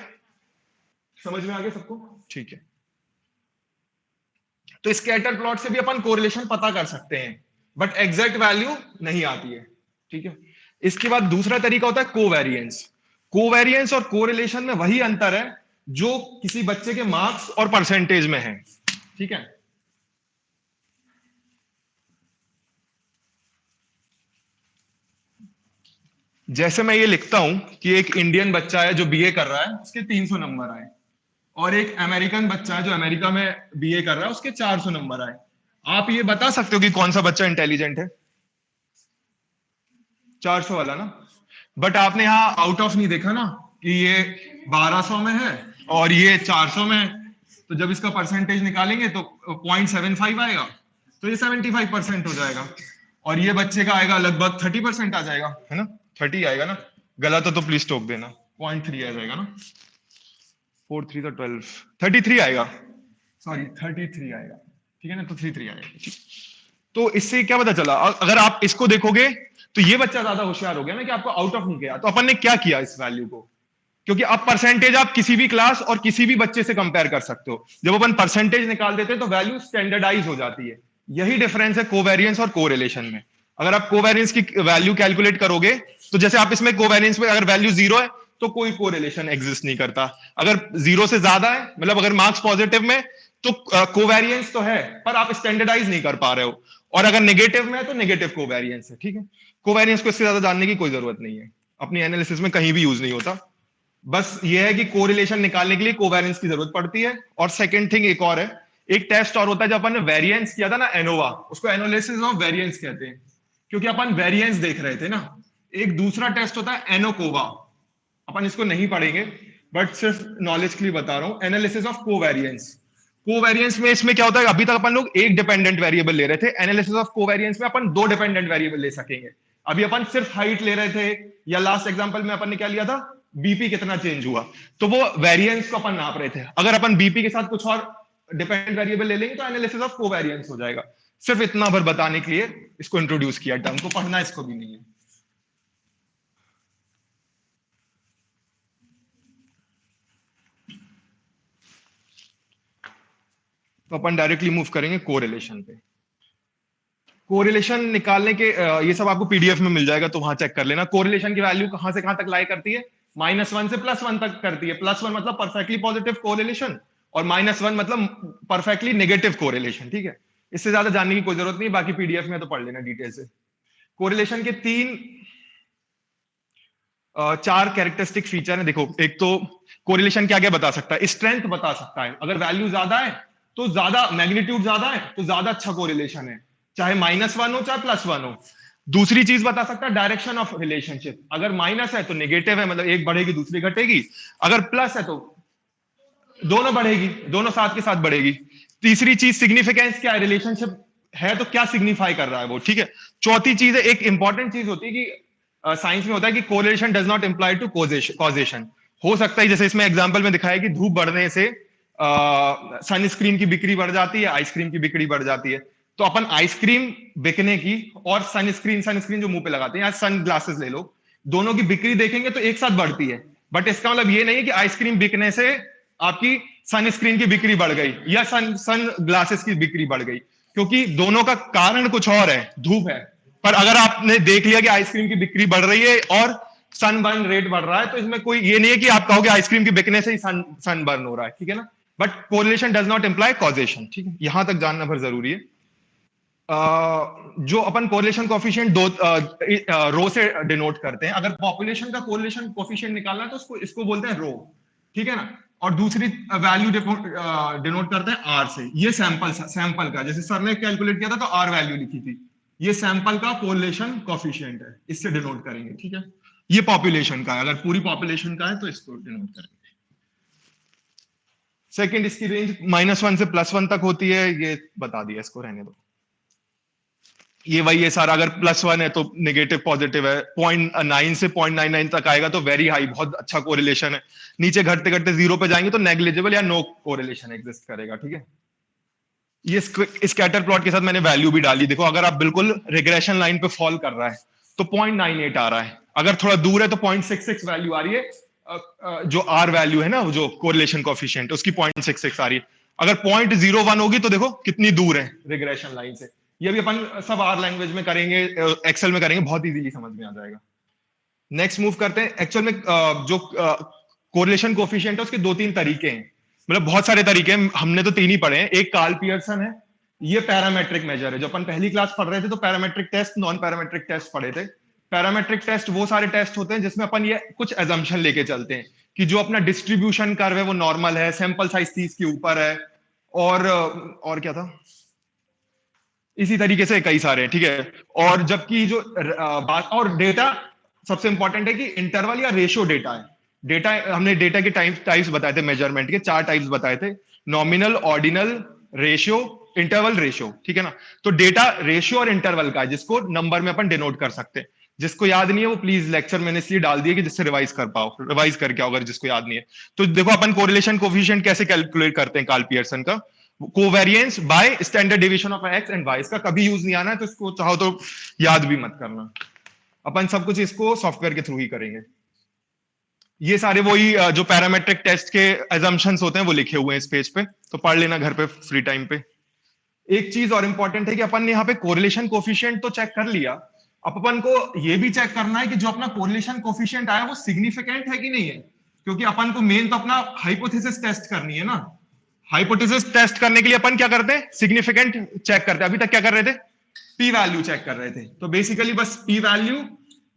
समझ में आ गया सबको? ठीक है, तो स्कैटर प्लॉट से भी अपन कोरिलेशन पता कर सकते हैं, बट एग्जैक्ट वैल्यू नहीं आती है। ठीक है, इसके बाद दूसरा तरीका होता है कोवेरिएंस। कोवेरिएंस और कोरिलेशन में वही अंतर है जो किसी बच्चे के मार्क्स और परसेंटेज में है। ठीक है, जैसे मैं ये लिखता हूं कि एक इंडियन बच्चा है जो बीए कर रहा है, उसके 300 नंबर आए, और एक अमेरिकन बच्चा है जो अमेरिका में बीए कर रहा है, उसके 400 नंबर आए। आप ये बता सकते हो कि कौन सा बच्चा इंटेलिजेंट है? 400 वाला ना। बट आपने यहाँ आउट ऑफ नहीं देखा ना, कि ये 1200 में है और ये 400 में है। तो जब इसका परसेंटेज निकालेंगे तो 0.75 आएगा, तो ये 75% हो जाएगा, और ये बच्चे का आएगा लगभग 30% आ जाएगा, है ना। 30 आएगा ना, गलत हो तो प्लीज टोक देना। 0.3 आ जाएगा ना, 4 3 तो 12, 33 आएगा, सॉरी 33 आएगा। ठीक है ना, तो 33 आएगा। ठीक, तो इससे क्या पता चला, अगर आप इसको देखोगे तो ये बच्चा ज्यादा होशियार हो गया ना कि आपको आउट ऑफ नहीं किया। तो अपन ने क्या किया इस वैल्यू को, क्योंकि अब परसेंटेज आप किसी भी क्लास और किसी भी बच्चे से कंपेयर कर सकते हो। जब अपन परसेंटेज निकाल देते हैं तो वैल्यू स्टैंडर्डाइज हो जाती है। यही डिफरेंस है कोवेरियंस और कोरिलेशन में। अगर आप कोवेरियंस की वैल्यू कैलकुलेट करोगे तो जैसे आप इसमें कोवेरियंस में अगर वैल्यू 0 है तो कोई कोरिलेशन एग्जिस्ट नहीं करता। अगर 0 से ज्यादा है, मतलब अगर मार्क्स पॉजिटिव में, तो कोवेरियंस तो है पर आप स्टैंडर्डाइज नहीं कर पा रहे हो। और अगर नेगेटिव में है तो नेगेटिव कोवेरियंस है। ठीक है, कोवेरियंस को इससे ज्यादा जानने की कोई जरूरत नहीं है, अपनी एनालिसिस में कहीं भी यूज नहीं होता। बस ये है कि कोरिलेशन निकालने के लिए कोवेरियंस की जरूरत पड़ती है। और सेकंड थिंग एक और है, एक टेस्ट और होता है, जब अपन ने वेरिएंस किया था ना एनोवा, उसको एनालिसिस ऑफ वेरिएंस कहते हैं, क्योंकि अपन वेरिएंस देख रहे थे ना। एक दूसरा टेस्ट होता है एनोकोवा, अपन इसको नहीं पढ़ेंगे बट सिर्फ नॉलेज के लिए बता रहा हूं, एनालिसिस ऑफ कोवेरियंस। कोवेरियंस में इसमें क्या होता है, अभी तक अपन लोग एक डिपेंडेंट वेरिएबल ले रहे थे, एनालिसिस ऑफ कोवेरियंस में अपन दो डिपेंडेंट वेरिएबल ले सकेंगे। अभी अपन सिर्फ हाइट ले रहे थे, या लास्ट एग्जांपल में अपन ने क्या लिया था, बीपी कितना चेंज हुआ, तो वो वेरिएंस को अपन नाप रहे थे। अगर अपन बीपी के साथ कुछ और डिपेंडेंट वेरिएबल ले लेंगे तो एनालिसिस ऑफ कोवेरियंस हो जाएगा। सिर्फ इतना भर बताने के लिए इसको इंट्रोड्यूस किया, टर्म को पढ़ना इसको भी नहीं है। तो अपन डायरेक्टली मूव करेंगे कोरिलेशन पे। कोरिलेशन निकालने के ये सब आपको पीडीएफ में मिल जाएगा, तो वहां चेक कर लेना। कोरिलेशन की वैल्यू कहां से कहां तक लाई करती है, -1 से +1 तक करती है। +1 मतलब परफेक्टली पॉजिटिव कोरिलेशन, और -1 मतलब परफेक्टली नेगेटिव कोरिलेशन। ठीक है, इससे ज्यादा जानने की कोई जरूरत नहीं, बाकी पीडीएफ में तो पढ़ लेना डिटेल से। कोरिलेशन के चार कैरेक्टरिस्टिक फीचर है। देखो, एक तो कोरिलेशन क्या क्या बता सकता है, स्ट्रेंथ बता सकता है। अगर वैल्यू ज्यादा है तो ज्यादा, मैग्नीट्यूड ज्यादा है तो ज्यादा अच्छा कोरिलेशन है, चाहे -1 हो चाहे +1 हो। दूसरी चीज बता सकता है डायरेक्शन ऑफ रिलेशनशिप, अगर माइनस है तो नेगेटिव है, मतलब एक बढ़ेगी दूसरी घटेगी। अगर प्लस है तो दोनों बढ़ेगी, दोनों साथ के साथ बढ़ेगी। तीसरी चीज सिग्निफिकेंस, क्या है, रिलेशनशिप है तो क्या सिग्निफाई कर रहा है वो। ठीक है, चौथी चीज है, एक इंपॉर्टेंट चीज होती है कि साइंस में होता है कि correlation does not imply to causation. हो सकता है जैसे इसमें एग्जांपल में दिखाया कि धूप बढ़ने से सनस्क्रीन की बिक्री बढ़ जाती है, आइसक्रीम की बिक्री बढ़ जाती है। तो अपन आइसक्रीम बिकने की और सनस्क्रीन जो मुंह पे लगाते हैं, या सन ग्लासेस ले लो, दोनों की बिक्री देखेंगे तो एक साथ बढ़ती है। बट इसका मतलब ये नहीं है कि आइसक्रीम बिकने से आपकी सनस्क्रीन की बिक्री बढ़ गई या सन ग्लासेस की बिक्री बढ़ गई, क्योंकि दोनों का कारण कुछ और है, धूप है। पर अगर आपने देख लिया कि आइसक्रीम की बिक्री बढ़ रही है और सन बर्न रेट बढ़ रहा है, तो इसमें कोई ये नहीं है कि आप कहोगे आइसक्रीम की बिकने से ही सन बर्न हो रहा है। ठीक है ना, but correlation does not imply causation. ठीक है, यहां तक जानना बहुत जरूरी है। जो अपन कोरिलेशन कोफिशिएंट दो रो से डिनोट करते हैं, अगर पॉपुलेशन का कोरिलेशन कोफिशिएंट निकालना है तो इसको बोलते हैं रो। ठीक है ना, और दूसरी वैल्यू डिनोट करते हैं आर से। ये सैंपल का, जैसे सर ने कैलकुलेट किया था तो आर वैल्यू लिखी थी, ये सैंपल का कोरिलेशन कोफिशिएंट है, इससे डिनोट करेंगे। ठीक है, ये पॉपुलेशन का है, अगर पूरी पॉपुलेशन का है तो इसको डिनोट करेंगे। सेकंड, इसकी रेंज -1 से +1 तक होती है, ये बता दिया, इसको रहने दो। ये वही है सारा, अगर +1 है तो नेगेटिव पॉजिटिव है, 0.9 से 0.99 तक आएगा तो वेरी हाई, बहुत अच्छा कोरिलेशन है। नीचे घटते घटते 0 पे जाएंगे तो नेग्लिजिबल या नो कोरिलेशन एग्जिस्ट करेगा। ठीक है, ये स्कैटर प्लॉट के साथ मैंने वैल्यू भी डाली। देखो, अगर आप बिल्कुल रिग्रेशन लाइन पे फॉल कर रहा है तो 0.98 आ रहा है, अगर थोड़ा दूर है तो 0.66 वैल्यू आ रही है। जो आर वैल्यू है ना, जो कोरिलेशन कोफिशिएंट, उसकी 0.66 आ रही है। अगर 0.01 होगी तो देखो कितनी दूर है रिग्रेशन लाइन से। ये भी अपन सब आर लैंग्वेज में करेंगे, एक्सेल में करेंगे, बहुत इजीली समझ में आ जाएगा। नेक्स्ट मूव करते हैं। एक्चुअल में जो कोरिलेशन कोफिशिएंट है उसके 2-3 तरीके हैं, मतलब बहुत सारे तरीके हैं, हमने तो 3 ही पढ़े हैं। एक कार्ल पियर्सन है, ये पैरामेट्रिक मेजर है। जो अपन पहली क्लास पढ़ रहे थे तो parametric test, non parametric test पढ़े थे। पैरामेट्रिक टेस्ट वो सारे टेस्ट होते हैं जिसमें अपन ये कुछ एजम्पशन लेके चलते हैं कि जो अपना डिस्ट्रीब्यूशन कर्व है वो नॉर्मल है, सैंपल साइज 30 के ऊपर है, और क्या था, इसी तरीके से कई सारे। ठीक है, और जबकि जो बात और डेटा सबसे इंपॉर्टेंट है कि इंटरवल या रेशियो डेटा है। डेटा, हमने डेटा के टाइप्स बताए थे, मेजरमेंट के 4 टाइप्स बताए थे, nominal, ordinal, ratio, interval, ratio. ठीक है ना, तो डेटा रेशियो और इंटरवल का है, जिसको नंबर में अपन डिनोट कर सकते हैं। जिसको याद नहीं है वो प्लीज लेक्चर मैंने इसलिए डाल दिया कि जिससे रिवाइज कर पाओ, रिवाइज करके आओ अगर जिसको याद नहीं है तो। देखो, अपन कोरिलेशन कोफिशिएंट कैसे कैलकुलेट करते हैं कार्ल पियर्सन का। Covariance by standard deviation of X and Y. इसका कभी यूज नहीं आना है, तो इसको चाहो तो याद भी मत करना। अपन सब कुछ इसको सॉफ्टवेयर के थ्रू ही करेंगे। ये सारे वही जो पैरामेट्रिक टेस्ट के एजम्पशंस होते हैं वो लिखे हुए हैं इस पेज पे, तो पढ़ लेना घर पे फ्री टाइम पे। एक चीज और इंपॉर्टेंट है कि अपन ने यहाँ पे कोरिलेशन कोफिशिएंट तो चेक कर लिया, अब अपन को ये भी चेक करना है कि जो अपना कोरिलेशन कोफिशिएंट आया वो सिग्निफिकेंट है कि नहीं है, क्योंकि अपन को मेन तो अपना हाइपोथेसिस टेस्ट करनी है ना। हाइपोथेसिस टेस्ट करने के लिए अपन क्या करते हैं, सिग्निफिकेंट चेक करते हैं। अभी तक क्या कर रहे थे, पी वैल्यू चेक कर रहे थे। तो बेसिकली बस पी वैल्यू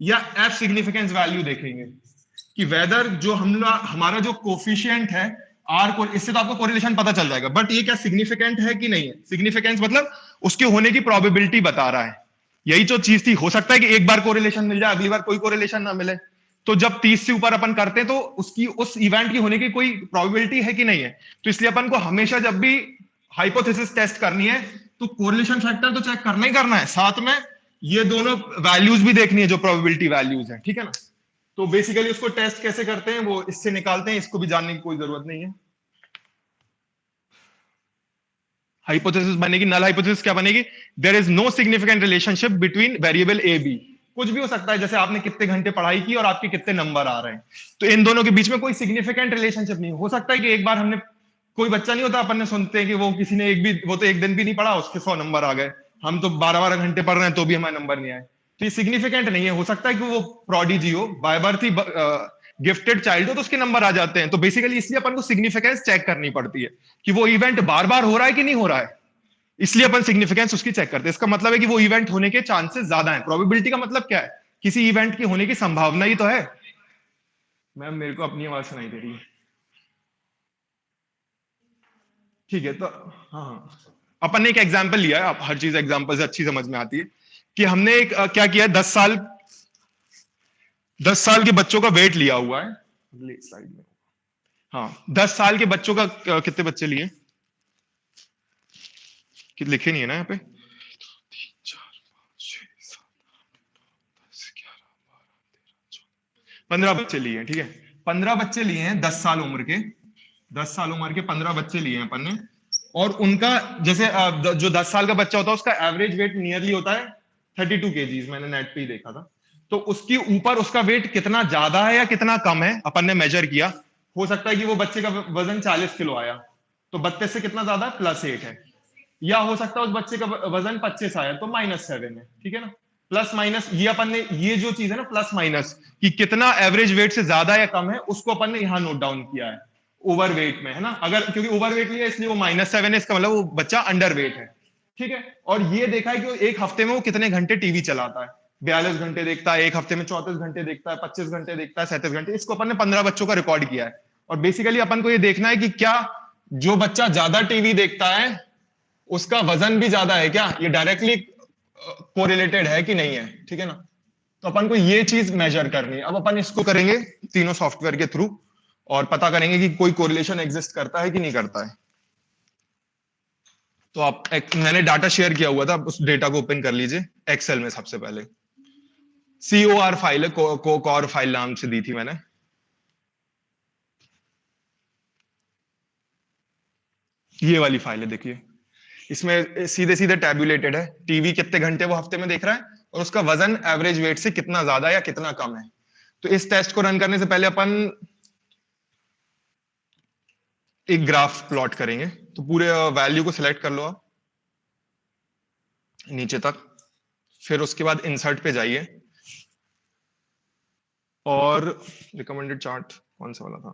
या एफ सिग्निफिकेंस वैल्यू देखेंगे कि वेदर जो हमारा जो कोफिशिएंट है आर को, इससे तो आपको कोरिलेशन पता चल जाएगा, बट ये क्या सिग्निफिकेंट है कि नहीं है। सिग्निफिकेंस मतलब उसके होने की प्रोबेबिलिटी बता रहा है। यही जो चीज थी, हो सकता है कि एक बार कोरिलेशन मिल जाए, अगली बार कोई कोरिलेशन ना मिले। तो जब 30 से ऊपर अपन करते हैं तो उसकी उस इवेंट की होने की कोई प्रोबेबिलिटी है कि नहीं है। तो इसलिए अपन को हमेशा जब भी हाइपोथेसिस टेस्ट करनी है तो कोरिलेशन फैक्टर तो चेक करना ही करना है, साथ में ये दोनों वैल्यूज भी देखनी है जो प्रोबेबिलिटी वैल्यूज है, ठीक है ना। तो बेसिकली उसको टेस्ट कैसे करते हैं वो इससे निकालते हैं, इसको भी जानने की कोई जरूरत नहीं है। हाइपोथेसिस बनेगी, नल हाइपोथेसिस क्या बनेगी, there is no significant relationship between variable A B. कुछ भी हो सकता है, जैसे आपने कितने घंटे पढ़ाई की और आपके कितने नंबर आ रहे हैं, तो इन दोनों के बीच में कोई सिग्निफिकेंट रिलेशनशिप नहीं हो सकता है कि एक बार हमने, कोई बच्चा नहीं होता अपन ने सुनते हैं कि वो किसी ने वो तो एक दिन भी नहीं पढ़ा उसके 100 नंबर आ गए, हम तो 12-12 घंटे पढ़ रहे हैं तो भी हमारे नंबर नहीं आए। तो ये सिग्निफिकेंट नहीं है। हो सकता है कि वो प्रोडिजी हो, by birth he gifted child हो, तो उसके नंबर आ जाते हैं। तो बेसिकली इसलिए अपन को सिग्निफिकेंस चेक करनी पड़ती है कि वो इवेंट बार बार हो रहा है कि नहीं हो रहा है, इसलिए अपन सिग्निफिकेंस उसकी चेक करते हैं। इसका मतलब है कि वो इवेंट होने के चांसेस ज्यादा हैं। प्रोबेबिलिटी का मतलब क्या है, किसी इवेंट की होने की संभावना ही तो है। मैम मेरे को अपनी आवाज सुनाई दे रही है, ठीक है। तो हाँ, अपन ने एक एग्जाम्पल लिया है, आप हर चीज एग्जाम्पल से अच्छी समझ में आती है कि हमने एक क्या किया है, 10 साल के बच्चों का वेट लिया हुआ है। अगले स्लाइड में, हाँ 10 साल के बच्चों का कितने बच्चे लिए कि लिखे नहीं है ना यहाँ पे, 15 बच्चे लिए हैं, ठीक है। 15 बच्चे लिए हैं 10 साल उम्र के, 10 साल उम्र के 15 बच्चे लिए हैं अपन ने। और उनका जैसे जो 10 साल का बच्चा होता है उसका एवरेज वेट नियरली होता है 32 केजीज, मैंने नेट पे ही देखा था। तो उसके ऊपर उसका वेट कितना ज्यादा है या कितना कम है अपन ने मेजर किया। हो सकता है कि वो बच्चे का वजन 40 किलो आया, तो 32 से कितना ज्यादा, +8 है। या हो सकता है उस बच्चे का वजन 25 आया तो -7 है, ठीक है ना। प्लस माइनस ये अपन ने, ये जो चीज है ना प्लस माइनस, कि कितना एवरेज वेट से ज्यादा या कम है, उसको अपन ने यहां नोट डाउन किया है ओवर वेट में, है ना। अगर क्योंकि ओवर वेट लिया इसलिए वो -7 है, इसका मतलब वो बच्चा अंडर वेट है, ठीक है। और ये देखा है कि एक हफ्ते में वो कितने घंटे टीवी चलाता है, 42 घंटे देखता है, एक हफ्ते में 34 घंटे देखता है, 25 घंटे देखता है, 37 घंटे। इसको अपन ने 15 बच्चों का रिकॉर्ड किया है। और बेसिकली अपन को ये देखना है कि क्या जो बच्चा ज्यादा टीवी देखता है उसका वजन भी ज्यादा है क्या, ये डायरेक्टली कोरिलेटेड है कि नहीं है, ठीक है ना। तो अपन को ये चीज मेजर करनी है। अब अपन इसको करेंगे तीनों सॉफ्टवेयर के थ्रू और पता करेंगे कि कोई कोरिलेशन एग्जिस्ट करता है कि नहीं करता है। तो आप मैंने डाटा शेयर किया हुआ था, उस डेटा को ओपन कर लीजिए एक्सेल में। सबसे पहले COR फाइल है, कोर फाइल नाम से दी थी मैंने। ये वाली फाइल है, देखिए इसमें सीधे सीधे टैबुलेटेड है टीवी कितने घंटे वो हफ्ते में देख रहा है और उसका वजन एवरेज वेट से कितना ज्यादा या कितना कम है। तो इस टेस्ट को रन करने से पहले अपन एक ग्राफ प्लॉट करेंगे। तो पूरे वैल्यू को सिलेक्ट कर लो आप नीचे तक, फिर उसके बाद इंसर्ट पे जाइए और रिकमेंडेड चार्ट कौन सा वाला था,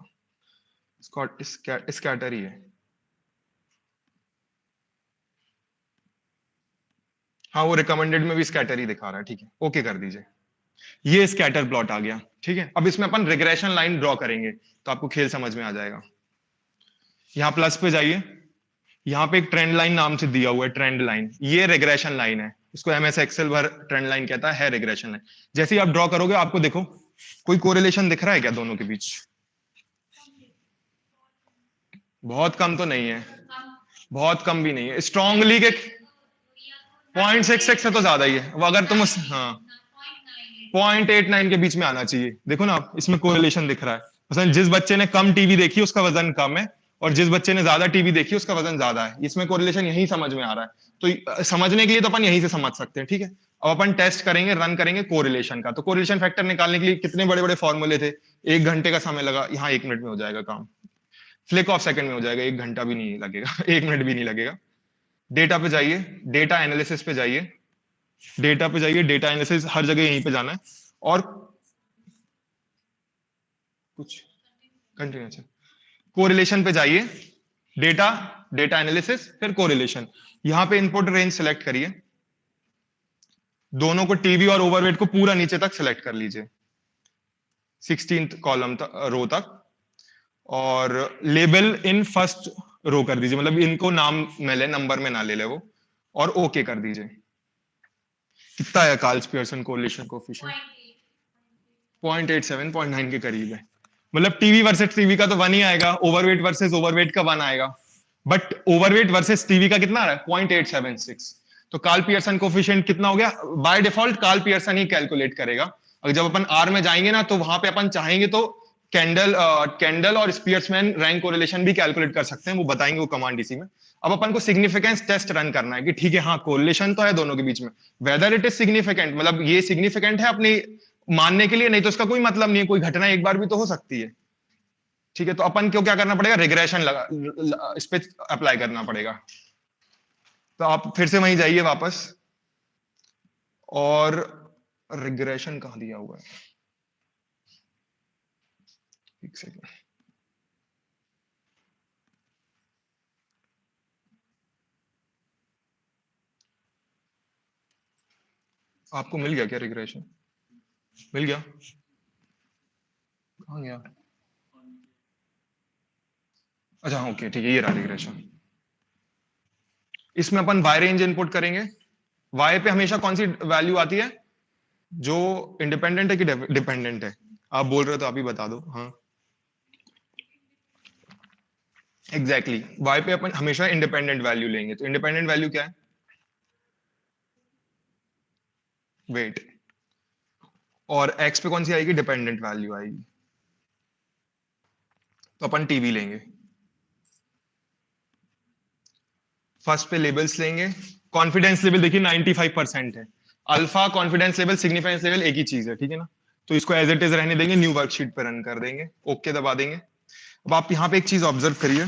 स्कैटर ही है, हाँ वो रिकमेंडेड में भी स्कैटर ही दिखा रहा है, ठीक है ओके कर दीजिए। ये स्कैटर प्लॉट आ गया, ठीक है। अब इसमें अपन रिग्रेशन लाइन ड्रॉ करेंगे तो आपको खेल समझ में आ जाएगा। यहां प्लस पे जाइए, यहाँ पे एक ट्रेंड लाइन नाम से दिया हुआ है, ट्रेंड लाइन, ये रिग्रेशन लाइन है। इसको MS एक्सेल भर ट्रेंड लाइन कहता है रिग्रेशन लाइन। जैसे ही आप ड्रॉ करोगे आपको देखो कोई कोरिलेशन दिख रहा है क्या दोनों के बीच, बहुत कम तो नहीं है, बहुत कम भी नहीं है, स्ट्रांगली के 0.66 से तो ज्यादा ही है वो। अगर तुम उस, हाँ 0.89 के बीच में आना चाहिए। देखो ना आप, इसमें कोरिलेशन दिख रहा है। मसलन जिस बच्चे ने कम टीवी देखी उसका वजन कम है और जिस बच्चे ने ज्यादा टीवी देखी उसका वजन ज्यादा है। इसमें कोरिलेशन यही समझ में आ रहा है, तो समझने के लिए तो अपन यहीं से समझ सकते हैं, ठीक है। अब अपन टेस्ट करेंगे, रन करेंगे कोरिलेशन का। तो कोरिलेशन फैक्टर निकालने के लिए कितने बड़े बड़े फॉर्मूले थे, 1 घंटे का समय लगा, यहाँ 1 मिनट में हो जाएगा काम, फ्लिक ऑफ सेकंड में हो जाएगा, 1 घंटा भी नहीं लगेगा 1 मिनट भी नहीं लगेगा। डेटा पे जाइए, डेटा एनालिसिस पे जाइए, डेटा पे जाइए, डेटा एनालिसिस हर जगह यहीं पे जाना है। और कुछ कंटिन्यू, अच्छा कोरिलेशन पे जाइए, डेटा, डेटा एनालिसिस, फिर कोरिलेशन। यहां पे इनपुट रेंज सेलेक्ट करिए, दोनों को टीवी और ओवरवेट को पूरा नीचे तक सेलेक्ट कर लीजिए, 16th कॉलम तक, रो तक, और लेबल इन फर्स्ट रो कर दीजिए, मतलब इनको नाम में ले, नंबर में ना ले ले वो, और ओके कर दीजिए। कितना है कार्ल्स पियर्सन कोरिलेशन कोएफिशिएंट? 0.87, 0.9 के करीब है। मतलब टीवी वर्सेस टीवी का तो 1 ही आएगा, ओवरवेट वर्सेस ओवरवेट का 1 आएगा, बट ओवरवेट वर्सेस टीवी का कितना आ रहा है? 0.876। तो कार्ल पियर्सन कोएफिशिएंट कितना हो गया? बाय डिफॉल्ट कार्ल पियर्सन ही कैलकुलेट करेगा। अगर जब अपन आर में जाएंगे ना, तो वहां पे अपन चाहेंगे तो कैंडल और स्पियर्समैन रैंक कोरिलेशन भी कैलकुलेट कर सकते हैं, वो बताएंगे वो कमांड इसी में। अब अपन को सिग्निफिकेंस टेस्ट रन करना है कि ठीक है, हाँ कोरिलेशन तो है दोनों के बीच में, वेदर इट इज सिग्निफिकेंट, मतलब ये सिग्निफिकेंट है अपनी मानने के लिए, नहीं तो उसका कोई मतलब नहीं है, कोई घटना एक बार भी तो हो सकती है, ठीक है। तो अपन को क्या करना पड़ेगा? रिग्रेशन लगा इस पे अप्लाई करना पड़ेगा। तो आप फिर से वहीं जाइए वापस, और रिग्रेशन कहां दिया हुआ है, एक सेकेंड, आपको मिल गया क्या रिग्रेशन? मिल गया? कहां गया? अच्छा ओके ठीक है, ये रहा रिग्रेशन। इसमें अपन वाई रेंज इनपुट करेंगे। वाई पे हमेशा कौन सी वैल्यू आती है? जो इंडिपेंडेंट है कि डिपेंडेंट है? आप बोल रहे हो तो आप ही बता दो। हाँ एग्जैक्टली exactly. वाई पे अपन हमेशा इंडिपेंडेंट वैल्यू लेंगे, तो इंडिपेंडेंट वैल्यू क्या है? वेट। और एक्स पे कौन सी आएगी? डिपेंडेंट वैल्यू आएगी, तो अपन टीवी लेंगे। फर्स्ट पे लेबल्स लेंगे, कॉन्फिडेंस लेवल देखिए 95% है। Alpha, confidence level, significance level एक ही चीज है, ठीक है ना। तो इसको एज इट इज रहने देंगे, न्यू वर्कशीट पे रन कर देंगे, ओके दबा देंगे। अब आप यहाँ पे एक चीज ऑब्जर्व करिए,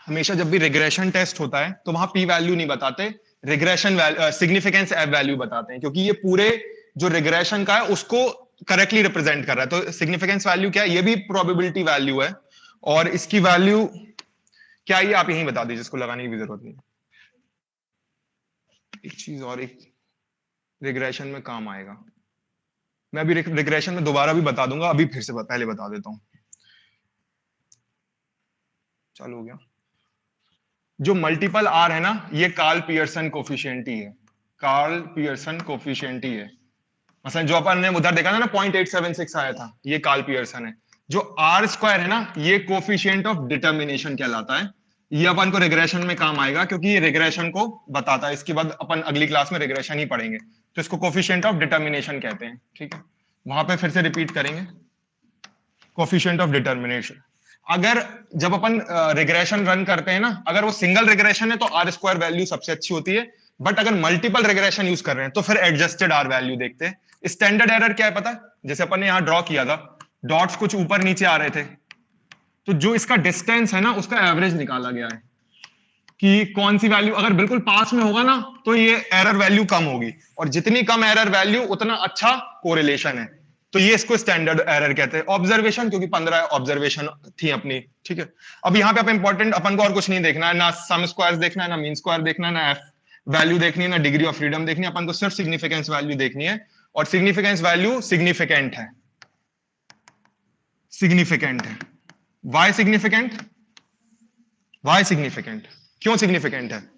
हमेशा जब भी रिग्रेशन टेस्ट होता है तो वहां पी वैल्यू नहीं बताते, रिग्रेशन सिग्निफिकेंस वैल्यू बताते हैं, क्योंकि ये पूरे जो रिग्रेशन का है उसको करेक्टली रिप्रेजेंट कर रहा है। तो सिग्निफिकेंस वैल्यू क्या है? ये भी प्रोबेबिलिटी वैल्यू है, और इसकी वैल्यू क्या है ये आप यहीं बता दीजिए, इसको लगाने की भी जरूरत नहीं। एक चीज और, एक रिग्रेशन में काम आएगा, मैं अभी रिग्रेशन में दोबारा भी बता दूंगा, अभी फिर से पहले बता देता हूं। चालू हो गया। जो मल्टीपल आर है ना, ये कार्ल पियर्सन कोफिशिएंट ही है, कार्ल पियर्सन कोफिशिएंट ही है। मतलब जो अपन ने उधर देखा था ना 0.876 आया था, ये कार्ल पियर्सन है। जो आर स्क्वायर है ना, ये कोफिशिएंट ऑफ डिटर्मिनेशन कहलाता है। ये अपन को रिग्रेशन में काम आएगा, क्योंकि ये रिग्रेशन को बताता है। इसके बाद अपन अगली क्लास में रिग्रेशन ही पढ़ेंगे, तो इसको कोफिशिएंट ऑफ डिटर्मिनेशन कहते हैं, ठीक है। वहां पे फिर से रिपीट करेंगे, कोफिशिएंट ऑफ डिटर्मिनेशन। अगर जब अपन रिग्रेशन रन करते हैं ना, अगर वो सिंगल रिग्रेशन है तो आर स्क्वायर वैल्यू सबसे अच्छी होती है, बट अगर मल्टीपल रिग्रेशन यूज कर रहे हैं तो फिर एडजस्टेड आर वैल्यू देखते हैं। स्टैंडर्ड एरर क्या है पता है? जैसे अपन ने यहां ड्रॉ किया था, डॉट्स कुछ ऊपर नीचे आ रहे थे, तो जो इसका डिस्टेंस है ना, उसका एवरेज निकाला गया है कि कौन सी वैल्यू अगर बिल्कुल पास में होगा ना, तो ये एरर वैल्यू कम होगी, और जितनी कम एरर वैल्यू उतना अच्छा कोरिलेशन है। तो ये इसको स्टैंडर्ड एरर कहते हैं। ऑब्जर्वेशन, क्योंकि 15 ऑब्जर्वेशन थी अपनी, ठीक है। अब यहाँ पे आप इंपॉर्टेंट अपन को और कुछ नहीं देखना है, ना सम स्क्वायर देखना है, ना मीन स्क्वायर देखना है, ना एफ वैल्यू देखनी है, ना डिग्री ऑफ फ्रीडम देखनी है। अपन को सिर्फ सिग्निफिकेंस वैल्यू देखनी है, और सिग्निफिकेंस वैल्यू सिग्निफिकेंट है, सिग्निफिकेंट है। Y significant? वाई सिग्निफिकेंट क्यों सिग्निफिकेंट है?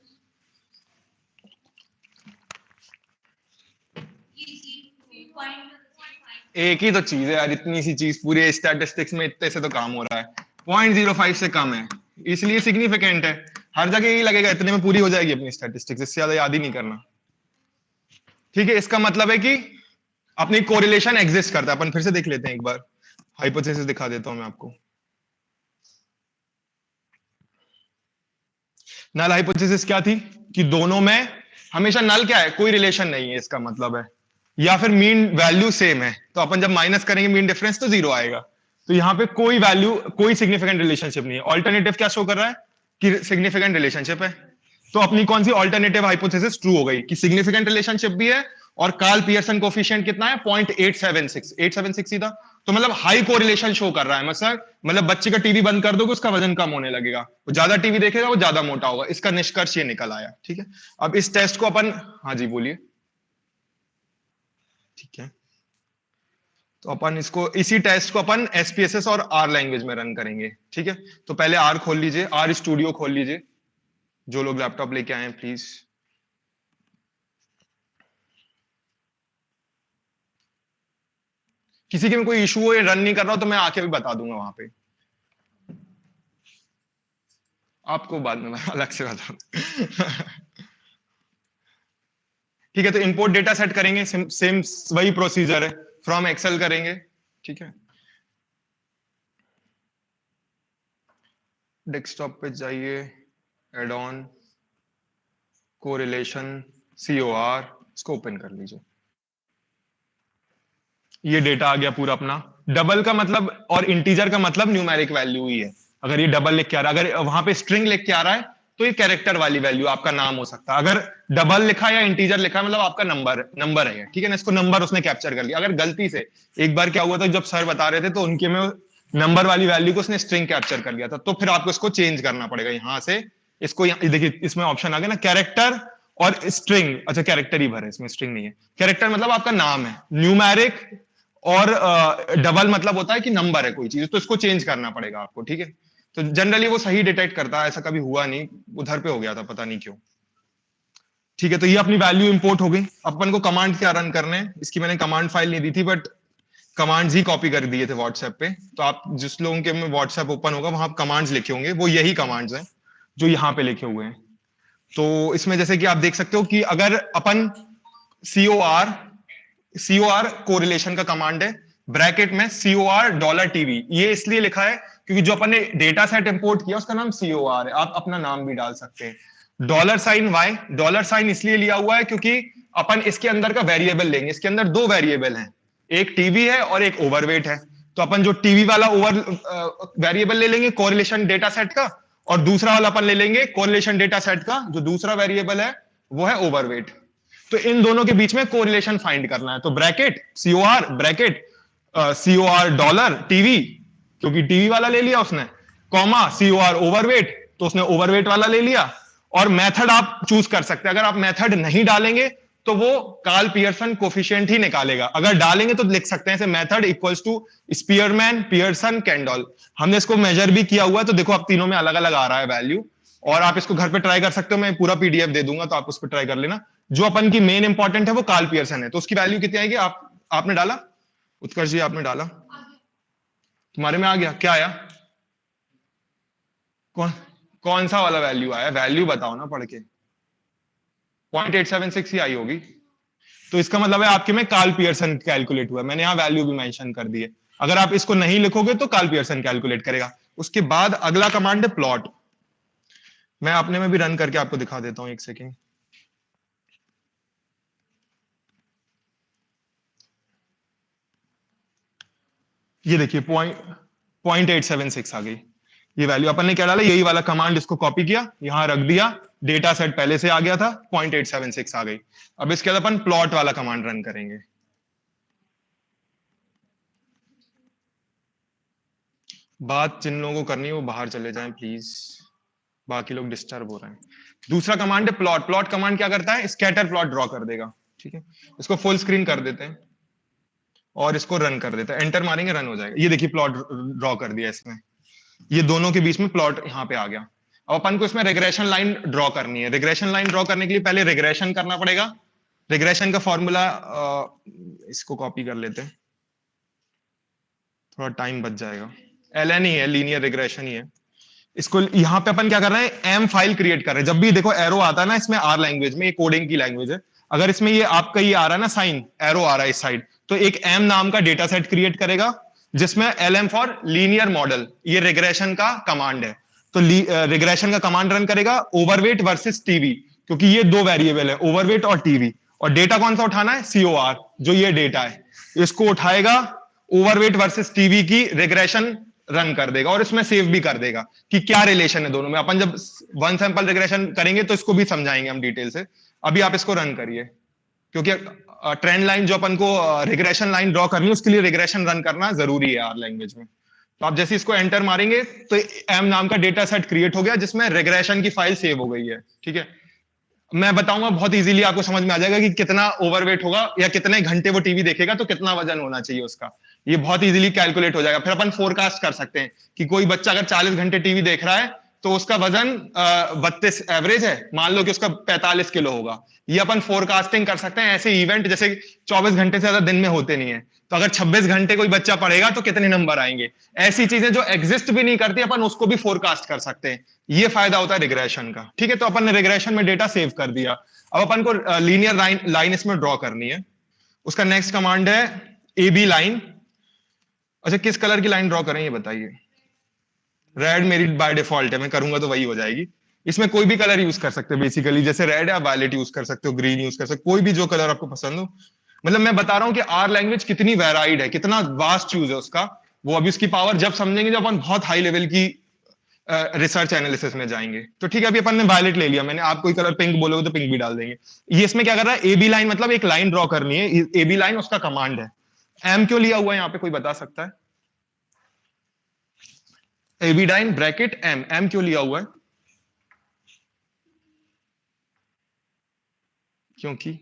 एक ही तो चीज है यार, इतनी सी चीज पूरे स्टैटिस्टिक्स में इतने से तो काम हो रहा है, 0.05 से कम है, इसलिए सिग्निफिकेंट है। हर जगह यही लगेगा, इतने में पूरी हो जाएगी अपनी स्टैटिस्टिक्स, इससे ज्यादा याद ही नहीं करना, ठीक है। इसका मतलब है कि अपनी कोरिलेशन एग्जिस्ट करता है। अपन फिर से देख लेते हैं एक बार, हाइपोथेसिस दिखा देता हूं मैं आपको। नल हाइपोथेसिस क्या थी कि दोनों में हमेशा नल क्या है, कोई रिलेशन नहीं है, इसका मतलब है, या फिर मीन वैल्यू सेम है, तो अपन जब माइनस करेंगे मीन डिफरेंस तो जीरो आएगा। तो यहां पे कोई वैल्यू, कोई सिग्निफिकेंट रिलेशनशिप नहीं है। ऑल्टरनेटिव क्या शो कर रहा है कि सिग्निफिकेंट रिलेशनशिप है। तो अपनी कौन सी ऑल्टरनेटिव हाइपोथेसिस ट्रू हो गई कि सिग्निफिकेंट रिलेशनशिप भी है, और कार्ल पियर्सन कोफिशिएंट कितना है, 0.876, 876 सीधा। तो मतलब हाई कोरिलेशन शो कर रहा है। मतलब बच्चे का टीवी बंद कर दोगे उसका वजन कम होने लगेगा, वो ज्यादा टीवी देखेगा वो ज्यादा मोटा होगा। इसका निष्कर्ष ये निकल आया। ठीक है, अब इस टेस्ट को अपन, हाँ जी बोलिए। ठीक है, तो अपन इसको, इसी टेस्ट को अपन एसपीएसएस और आर लैंग्वेज में रन करेंगे। ठीक है, तो पहले आर खोल लीजिए, आर स्टूडियो खोल लीजिए, जो लोग लैपटॉप लेके आए हैं प्लीज। किसी के में कोई इशू हो, ये रन नहीं कर रहा हो तो मैं आके भी बता दूंगा वहां पे, आपको बाद में मैं अलग से बता दूंगा। ठीक है, तो इंपोर्ट डेटा सेट करेंगे, सेम वही प्रोसीजर है, फ्रॉम एक्सेल करेंगे। ठीक है, डेस्कटॉप पे जाइए, एड ऑन, कोरिलेशन, COR, इसको ओपन कर लीजिए। ये डेटा आ गया पूरा अपना। डबल का मतलब और इंटीजर का मतलब न्यूमेरिक वैल्यू ही है। अगर ये डबल लिख के आ रहा है, अगर वहां पे स्ट्रिंग लिख के आ रहा है तो ये कैरेक्टर वाली वैल्यू आपका नाम हो सकता है। अगर डबल लिखा या इंटीजर लिखा है मतलब आपका नंबर है। ठीक है ना, इसको नंबर उसने कैप्चर कर लिया। अगर गलती से, एक बार क्या हुआ था जब सर बता रहे थे तो उनके में नंबर वाली वैल्यू को उसने स्ट्रिंग कैप्चर कर लिया था, तो फिर आपको इसको चेंज करना पड़ेगा यहां से। इसको देखिए, इसमें ऑप्शन आ गया ना, कैरेक्टर और स्ट्रिंग। अच्छा, कैरेक्टर ही भरे, इसमें स्ट्रिंग नहीं है। कैरेक्टर मतलब आपका नाम है, न्यूमेरिक, और डबल मतलब होता है कि नंबर है कोई चीज, तो इसको चेंज करना पड़ेगा आपको। ठीक है, तो जनरली वो सही डिटेक्ट करता है, ऐसा कभी हुआ नहीं, उधर पे हो गया था पता नहीं क्यों। ठीक है, तो ये अपनी वैल्यू इंपोर्ट हो गई। अपन को कमांड क्या रन करने हैं, इसकी मैंने कमांड फाइल नहीं दी थी, बट कमांड्स ही कॉपी कर दिए थे व्हाट्सएप पे। तो आप जिस लोगों के में व्हाट्सएप ओपन होगा वहां कमांड्स लिखे होंगे, वो यही कमांड्स हैं जो यहाँ पे लिखे हुए हैं। तो इसमें जैसे कि आप देख सकते हो कि अगर अपन COR, COR कोरिलेशन का कमांड है, ब्रैकेट में COR $TV, ये इसलिए लिखा है क्योंकि जो अपन ने डेटा सेट इंपोर्ट किया उसका नाम COR है। आप अपना नाम भी डाल सकते हैं। $Y, डॉलर साइन इसलिए लिया हुआ है क्योंकि अपन इसके अंदर का वेरिएबल लेंगे। इसके अंदर दो वेरिएबल हैं, एक टीवी है और एक ओवरवेट है। तो अपन जो टीवी वाला वेरिएबल ले लेंगे कोरिलेशन डेटा सेट का, और दूसरा वाला अपन ले लेंगे कोरिलेशन डेटा सेट का जो दूसरा वेरिएबल है वो है ओवरवेट। तो इन दोनों के बीच में कोरिलेशन फाइंड करना है। तो ब्रैकेट COR, ब्रैकेट $, क्योंकि टीवी वाला ले लिया उसने, कॉमा COR ओवरवेट, तो उसने ओवरवेट वाला ले लिया। और मेथड आप चूज कर सकते हैं। अगर आप मेथड नहीं डालेंगे तो वो कार्ल पियर्सन कोफिशिएंट ही निकालेगा। अगर डालेंगे तो लिख सकते हैं ऐसे, method equals to Spearman, Pearson, Kendall. हमने इसको मेजर भी किया हुआ है, तो देखो अब तीनों में अलग अलग आ रहा है वैल्यू। और आप इसको घर पे ट्राई कर सकते हो, मैं पूरा PDF दे दूंगा तो आप उस पर ट्राई कर लेना। जो अपन की मेन इंपॉर्टेंट है वो कार्ल पियर्सन है, तो उसकी वैल्यू कितनी आएगी, आपने डाला, उत्कर्ष जी आपने डाला, तुम्हारे में आ गया, क्या आया, कौन कौन सा वाला वैल्यू आया, वैल्यू बताओ ना पढ़ के। 0.876 ही आई होगी। तो इसका मतलब है आपके में कार्ल पियर्सन कैलकुलेट हुआ है। मैंने यहाँ वैल्यू भी मेंशन कर दी है। अगर आप इसको नहीं लिखोगे तो कार्ल पियर्सन कैलकुलेट करेगा। उसके बाद अगला कमांड है प्लॉट। मैं अपने में भी रन करके आपको दिखा देता हूं, एक सेकेंड। ये देखिए 0.876 आ गई। ये वैल्यू अपन ने क्या डाला, यही वाला कमांड, इसको कॉपी किया, यहां रख दिया, डेटा सेट पहले से आ गया था, 0.876 आ गई। अब इसके बाद अपन प्लॉट वाला कमांड रन करेंगे। बात जिन लोगों को करनी है वो बाहर चले जाएं प्लीज, बाकी लोग डिस्टर्ब हो रहे हैं। दूसरा कमांड है प्लॉट। प्लॉट कमांड क्या करता है, स्कैटर प्लॉट ड्रॉ कर देगा। ठीक है, इसको फुल स्क्रीन कर देते हैं और इसको रन कर देते हैं। एंटर मारेंगे, रन हो जाएगा। ये देखिए प्लॉट ड्रॉ कर दिया इसमें, ये दोनों के बीच में प्लॉट यहाँ पे आ गया। अब अपन को इसमें रिग्रेशन लाइन ड्रॉ करनी है। रिग्रेशन लाइन ड्रॉ करने के लिए पहले रिग्रेशन करना पड़ेगा। रिग्रेशन का फॉर्मूला, इसको कॉपी कर लेते हैं, थोड़ा टाइम बच जाएगा। LN ही है, लीनियर रिग्रेशन ही है। इसको यहाँ पे अपन क्या कर रहे हैं, M फाइल क्रिएट कर रहे हैं। जब भी देखो एरो आता है ना इसमें R लैंग्वेज में, ये कोडिंग की लैंग्वेज है, अगर इसमें ये आपका ये आ रहा है ना साइन, एरो आ रहा है इस साइड, तो एक M नाम का डेटा सेट क्रिएट करेगा जिसमें LM फॉर लीनियर मॉडल, ये रिग्रेशन का कमांड है। तो रिग्रेशन का कमांड रन करेगा ओवरवेट वर्सेस टीवी, क्योंकि ये दो वेरिएबल है, ओवरवेट और टीवी, और डेटा कौन सा उठाना है, सीओआर, जो ये डेटा है इसको उठाएगा, ओवरवेट वर्सेस टीवी की रिग्रेशन रन कर देगा, और इसमें सेव भी कर देगा कि क्या रिलेशन है दोनों में। अपन जब वन सैंपल रिग्रेशन करेंगे तो इसको भी समझाएंगे हम डिटेल से। अभी आप इसको रन करिए, क्योंकि ट्रेंड लाइन जो अपन को रिग्रेशन लाइन ड्रॉ करनी है उसके लिए रिग्रेशन रन करना जरूरी है आर लैंग्वेज में। तो आप जैसे इसको एंटर मारेंगे तो एम नाम का डेटा सेट क्रिएट हो गया जिसमें रिग्रेशन की फाइल सेव हो गई है। ठीक है, मैं बताऊंगा बहुत इजीली, आपको समझ में आ जाएगा कि कितना ओवरवेट होगा या कितने घंटे वो टीवी देखेगा तो कितना वजन होना चाहिए उसका। ये बहुत इजीली कैलकुलेट हो जाएगा। फिर अपन फोरकास्ट कर सकते हैं कि कोई बच्चा अगर 40 घंटे टीवी देख रहा है तो उसका वजन 32 एवरेज है, मान लो कि उसका 45 किलो होगा। ये अपन फोरकास्टिंग कर सकते हैं। ऐसे इवेंट जैसे 24 घंटे से ज्यादा दिन में होते नहीं है, तो अगर 26 घंटे कोई बच्चा पढ़ेगा तो कितने नंबर आएंगे। ऐसी चीजें जो एग्जिस्ट भी नहीं करती अपन उसको भी फोरकास्ट कर सकते हैं। ये फायदा होता है रिग्रेशन का। ठीक है, तो अपन ने रिग्रेशन में डेटा सेव कर दिया। अब अपन को लीनियर लाइन इसमें ड्रॉ करनी है। उसका नेक्स्ट कमांड है ए बी लाइन। अच्छा, किस कलर की लाइन ड्रॉ करें ये बताइए। रेड मेरी बाय डिफॉल्ट है, मैं करूंगा तो वही हो जाएगी। इसमें कोई भी कलर यूज कर सकते हो बेसिकली, जैसे रेड या वायलेट यूज कर सकते हो, ग्रीन यूज कर सकते हो, कोई भी जो कलर आपको पसंद हो। मतलब मैं बता रहा हूं कि आर लैंग्वेज कितनी वेराइड है, कितना वास्ट यूज है उसका। वो अभी उसकी पावर जब समझेंगे जब अपन बहुत हाई लेवल की रिसर्च एनालिसिस में जाएंगे। तो ठीक है, अभी अपन ने वायलेट ले लिया, मैंने आप कोई कलर पिंक बोलोगे तो पिंक भी डाल देंगे। ये इसमें क्या कर रहा है, ए बी लाइन, मतलब एक लाइन ड्रॉ करनी है। ए बी लाइन उसका कमांड है। एम क्यों लिया हुआ है यहाँ पे, कोई बता सकता है? A B line bracket M, M क्यों लिया हुआ है? क्योंकि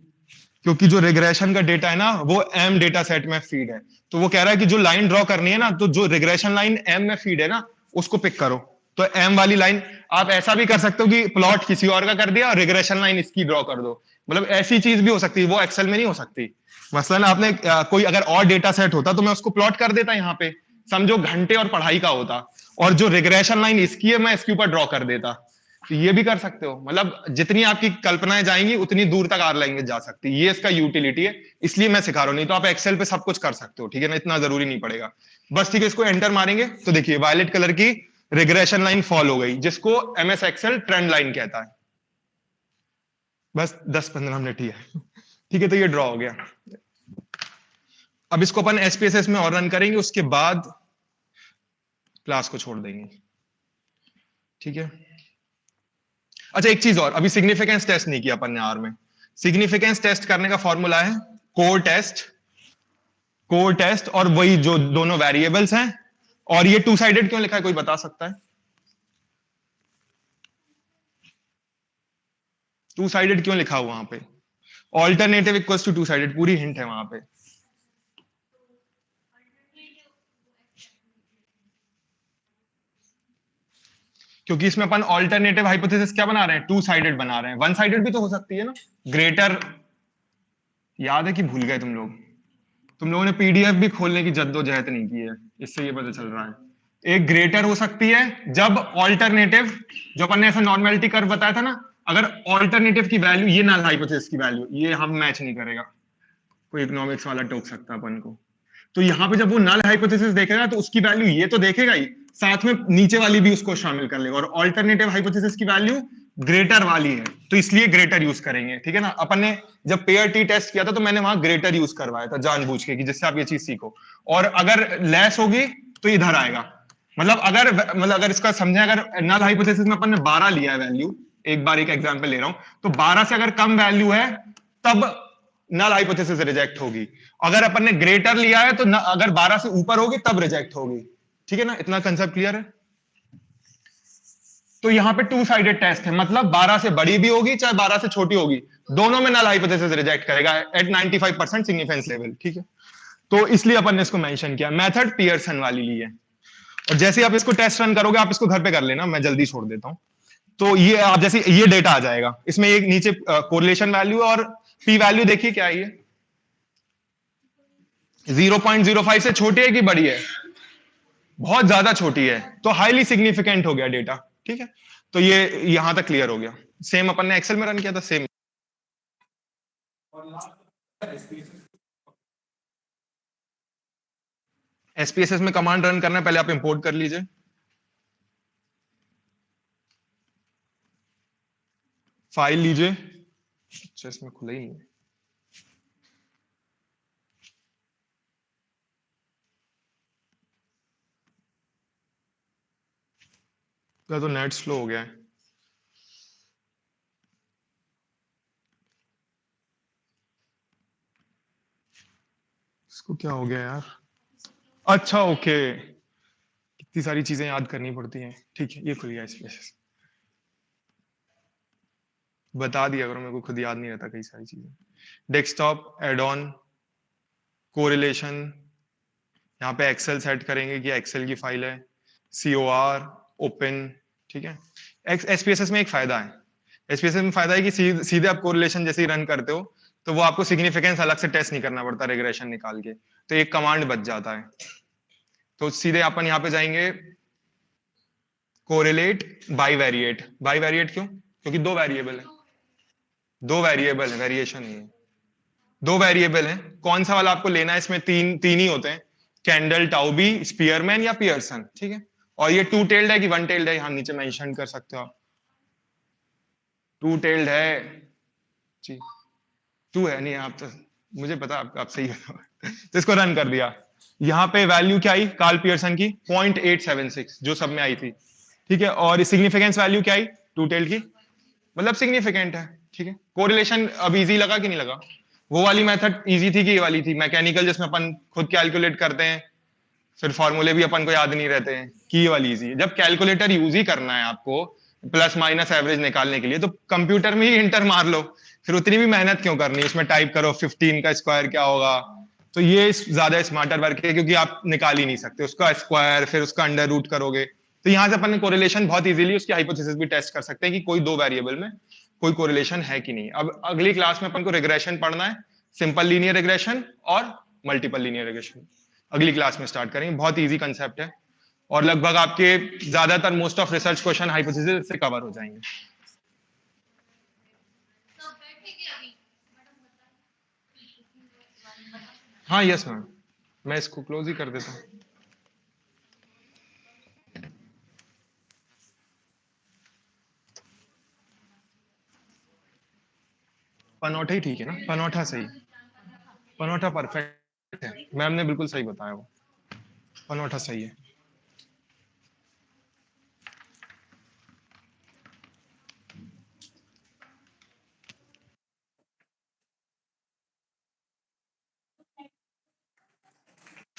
क्योंकि जो रिग्रेशन का डेटा है ना वो एम डेटा सेट में फीड है। तो वो कह रहा है कि जो लाइन ड्रॉ करनी है ना, तो जो रिग्रेशन लाइन एम में फीड है ना उसको पिक करो। तो एम वाली लाइन, आप ऐसा भी कर सकते हो कि प्लॉट किसी और का कर दिया और रिग्रेशन लाइन इसकी ड्रॉ कर दो। मतलब ऐसी चीज भी हो सकती है, वो एक्सेल में नहीं हो सकती। मसलन आपने कोई अगर और डेटा सेट होता तो मैं उसको प्लॉट कर देता यहाँ पे, समझो घंटे और पढ़ाई का होता, और जो रिग्रेशन लाइन इसकी है मैं इसके ऊपर ड्रॉ कर देता। तो ये भी कर सकते हो। मतलब जितनी आपकी कल्पनाएं जाएंगी उतनी दूर तक आर लैंग्वेज जा सकती है। ये इसका यूटिलिटी है, इसलिए मैं सिखा रहा हूं। नहीं तो आप एक्सेल पे सब कुछ कर सकते हो, ठीक है ना, इतना जरूरी नहीं पड़ेगा। बस ठीक है, इसको एंटर मारेंगे तो देखिए वायलेट कलर की रिग्रेशन लाइन फॉल हो गई, जिसको एमएस एक्सेल ट्रेंड लाइन कहता है। बस 10-15 मिनट ही है। ठीक है, तो ये ड्रॉ हो गया। अब इसको अपन एसपीएसएस में और रन करेंगे, उसके बाद क्लास को छोड़ देंगे। ठीक है, अच्छा एक चीज और, अभी सिग्निफिकेंस टेस्ट नहीं किया अपन ने आर में। सिग्निफिकेंस टेस्ट करने का फॉर्मूला है कोर टेस्ट और वही जो दोनों वेरिएबल्स हैं। और ये टू साइडेड क्यों लिखा है, कोई बता सकता है? टू साइडेड क्यों लिखा हुआ वहां पे? ऑल्टरनेटिव इक्वल्स टू साइडेड, पूरी हिंट है वहां पे। क्योंकि इसमें अपन ऑल्टरनेटिव हाइपोथेसिस क्या बना रहे हैं, टू साइडेड बना रहे हैं। वन साइडेड भी तो हो सकती है ना। ग्रेटर, याद है कि भूल गए तुम लोग? तुम लोगों ने पीडीएफ भी खोलने की जद्दोजहद नहीं की है, इससे ये पता चल रहा है। एक ग्रेटर हो सकती है जब ऑल्टरनेटिव, जो अपन ने ऐसा नॉर्मेलिटी कर्व बताया था ना, अगर ऑल्टरनेटिव की वैल्यू, ये नल हाइपोथेसिस की वैल्यू, ये हम मैच नहीं करेगा, कोई इकोनॉमिक्स वाला टोक सकता अपन को। तो यहाँ पे जब वो नल हाइपोथेसिस देखेगा तो उसकी वैल्यू ये तो देखेगा ही, साथ में नीचे वाली भी उसको शामिल कर लेगा। और ऑल्टरनेटिव हाइपोथेसिस की वैल्यू ग्रेटर वाली है, तो इसलिए ग्रेटर यूज करेंगे। ठीक है ना, अपन ने जब पेयर टी टेस्ट किया था तो मैंने वहां ग्रेटर यूज करवाया था जानबूझ के, कि जिससे आप ये चीज सीखो। और अगर लेस होगी तो इधर आएगा। मतलब अगर इसका समझे, अगर नल हाइपोथेसिस में अपन ने 12 लिया है वैल्यू, एक बार एक एग्जांपल ले रहा हूं, तो 12 से अगर कम वैल्यू है तब नल हाइपोथेसिस रिजेक्ट होगी। अगर अपन ने ग्रेटर लिया है तो अगर 12 से ऊपर होगी तब रिजेक्ट होगी। ठीक है ना, इतना कंसेप्ट क्लियर है? तो यहाँ पे टू साइडेड टेस्ट है, मतलब 12 से बड़ी भी होगी चाहे 12 से छोटी होगी, दोनों में नल हाइपोथेसिस रिजेक्ट करेगा एट 95% सिग्निफिकेंस लेवल। ठीक है, तो इसलिए अपन ने इसको मेंशन किया। मेथड पियर्सन वाली ली है। और जैसे आप इसको टेस्ट रन करोगे, आप इसको घर पे कर लेना, मैं जल्दी छोड़ देता हूं। तो ये आप जैसे ये डेटा आ जाएगा, इसमें एक नीचे कोरिलेशन वैल्यू और पी वैल्यू देखिए क्या है। ये 0.05 से छोटी है कि बड़ी है? बहुत ज्यादा छोटी है, तो हाईली सिग्निफिकेंट हो गया डेटा। ठीक है, तो ये यहां तक क्लियर हो गया। सेम अपन ने एक्सेल में रन किया था, सेम। एसपीएसएस में कमांड रन करना है, पहले आप इंपोर्ट कर लीजिए। फाइल लीजिए। अच्छा, इसमें खुला ही नहीं है। क्या तो नेट स्लो हो गया है। इसको क्या हो गया यार। अच्छा ओके, इतनी सारी चीजें याद करनी पड़ती हैं। ठीक है, ये खुल गया स्पेस। बता दिया करो, मेरे को खुद याद नहीं रहता कई सारी चीजें। डेस्कटॉप, एड ऑन, कोरिलेशन, यहाँ पे एक्सेल सेट करेंगे कि एक्सेल की फाइल है, COR, ओपन। ठीक है, SPSS में एक फायदा है। SPSS में फायदा है कि सीधे आप कोरिलेशन जैसे ही रन करते हो तो वो आपको सिग्निफिकेंस अलग से टेस्ट नहीं करना पड़ता रिग्रेशन निकाल के, तो एक कमांड बच जाता है। तो सीधे अपन यहाँ पे जाएंगे, correlate by variate. By variate क्यों? क्योंकि दो वेरिएबल है, दो वेरिएबल है, वेरिएशन नहीं है। दो वेरिएबल है, कौन सा वाला आपको लेना है? इसमें तीन तीन ही होते हैं, कैंडल, टाउबी, स्पीयरमैन या पियर्सन। ठीक है, और ये टू टेल्ड है कि वन टेल्ड है, यहाँ नीचे मेंशन कर सकते हो आप। टू टेल्ड है जी, टू है नहीं आप तो, मुझे पता आप सही हो। तो इसको रन कर दिया। यहाँ पे वैल्यू क्या आई कार्ल पियर्सन की? 0.876 जो सब में आई थी। ठीक है, और सिग्निफिकेंस वैल्यू क्या आई टू टेल्ड की? मतलब सिग्निफिकेंट है। ठीक है, कोरिलेशन अब इजी लगा कि नहीं लगा? वो वाली मेथड इजी थी कि ये वाली थी मैकेनिकल, जिसमें अपन खुद कैलकुलेट करते हैं, फिर फॉर्मूले भी अपन को याद नहीं रहते हैं, कि ये वाली इजी है? जब कैलकुलेटर यूज ही करना है आपको प्लस माइनस एवरेज निकालने के लिए, तो कंप्यूटर में ही इंटर मार लो, फिर उतनी भी मेहनत क्यों करनी? उसमें टाइप करो 15 का स्क्वायर क्या होगा। तो ये ज्यादा स्मार्टर वर्क है, क्योंकि आप निकाल ही नहीं सकते उसका स्क्वायर, फिर उसका अंडर रूट करोगे। तो यहां से अपन कोरिलेशन बहुत इजीली उसकी हाइपोथेसिस भी टेस्ट कर सकते हैं कि कोई दो वेरिएबल में कोई कोरिलेशन है कि नहीं। अब अगली क्लास में अपन को रिग्रेशन पढ़ना है, सिंपल लीनियर रिग्रेशन और मल्टीपल लीनियर रिग्रेशन अगली क्लास में स्टार्ट करेंगे। बहुत इजी कंसेप्ट है, और लगभग आपके ज्यादातर most of research question hypothesis से कवर हो जाएंगे। हाँ यस मैम, मैं इसको क्लोज ही कर देता हूँ। पनौठा ही ठीक है ना, पनौठा सही, पनौठा परफेक्ट है, मैम ने बिल्कुल सही बताया, वो पनौठा सही है।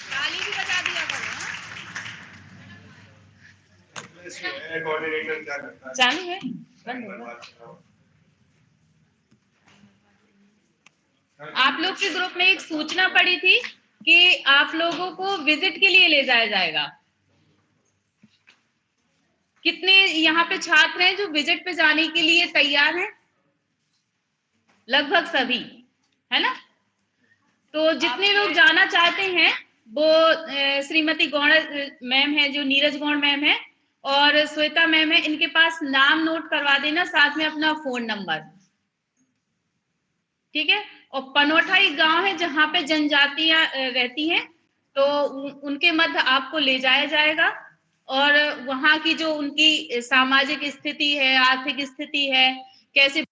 ताली भी बजा दिया करो। चालू है, आप लोग के ग्रुप में एक सूचना पड़ी थी कि आप लोगों को विजिट के लिए ले जाया जाएगा। कितने यहाँ पे छात्र हैं जो विजिट पे जाने के लिए तैयार हैं? लगभग सभी, है ना? तो जितने लोग जाना चाहते हैं वो श्रीमती गौड़ मैम है, जो नीरज गौड़ मैम है, और श्वेता मैम है, इनके पास नाम नोट करवा देना, साथ में अपना फोन नंबर। ठीक है, और पनौठा एक गांव है जहाँ पे जनजातियां रहती हैं, तो उनके मध्य आपको ले जाया जाएगा, और वहां की जो उनकी सामाजिक स्थिति है, आर्थिक स्थिति है, कैसे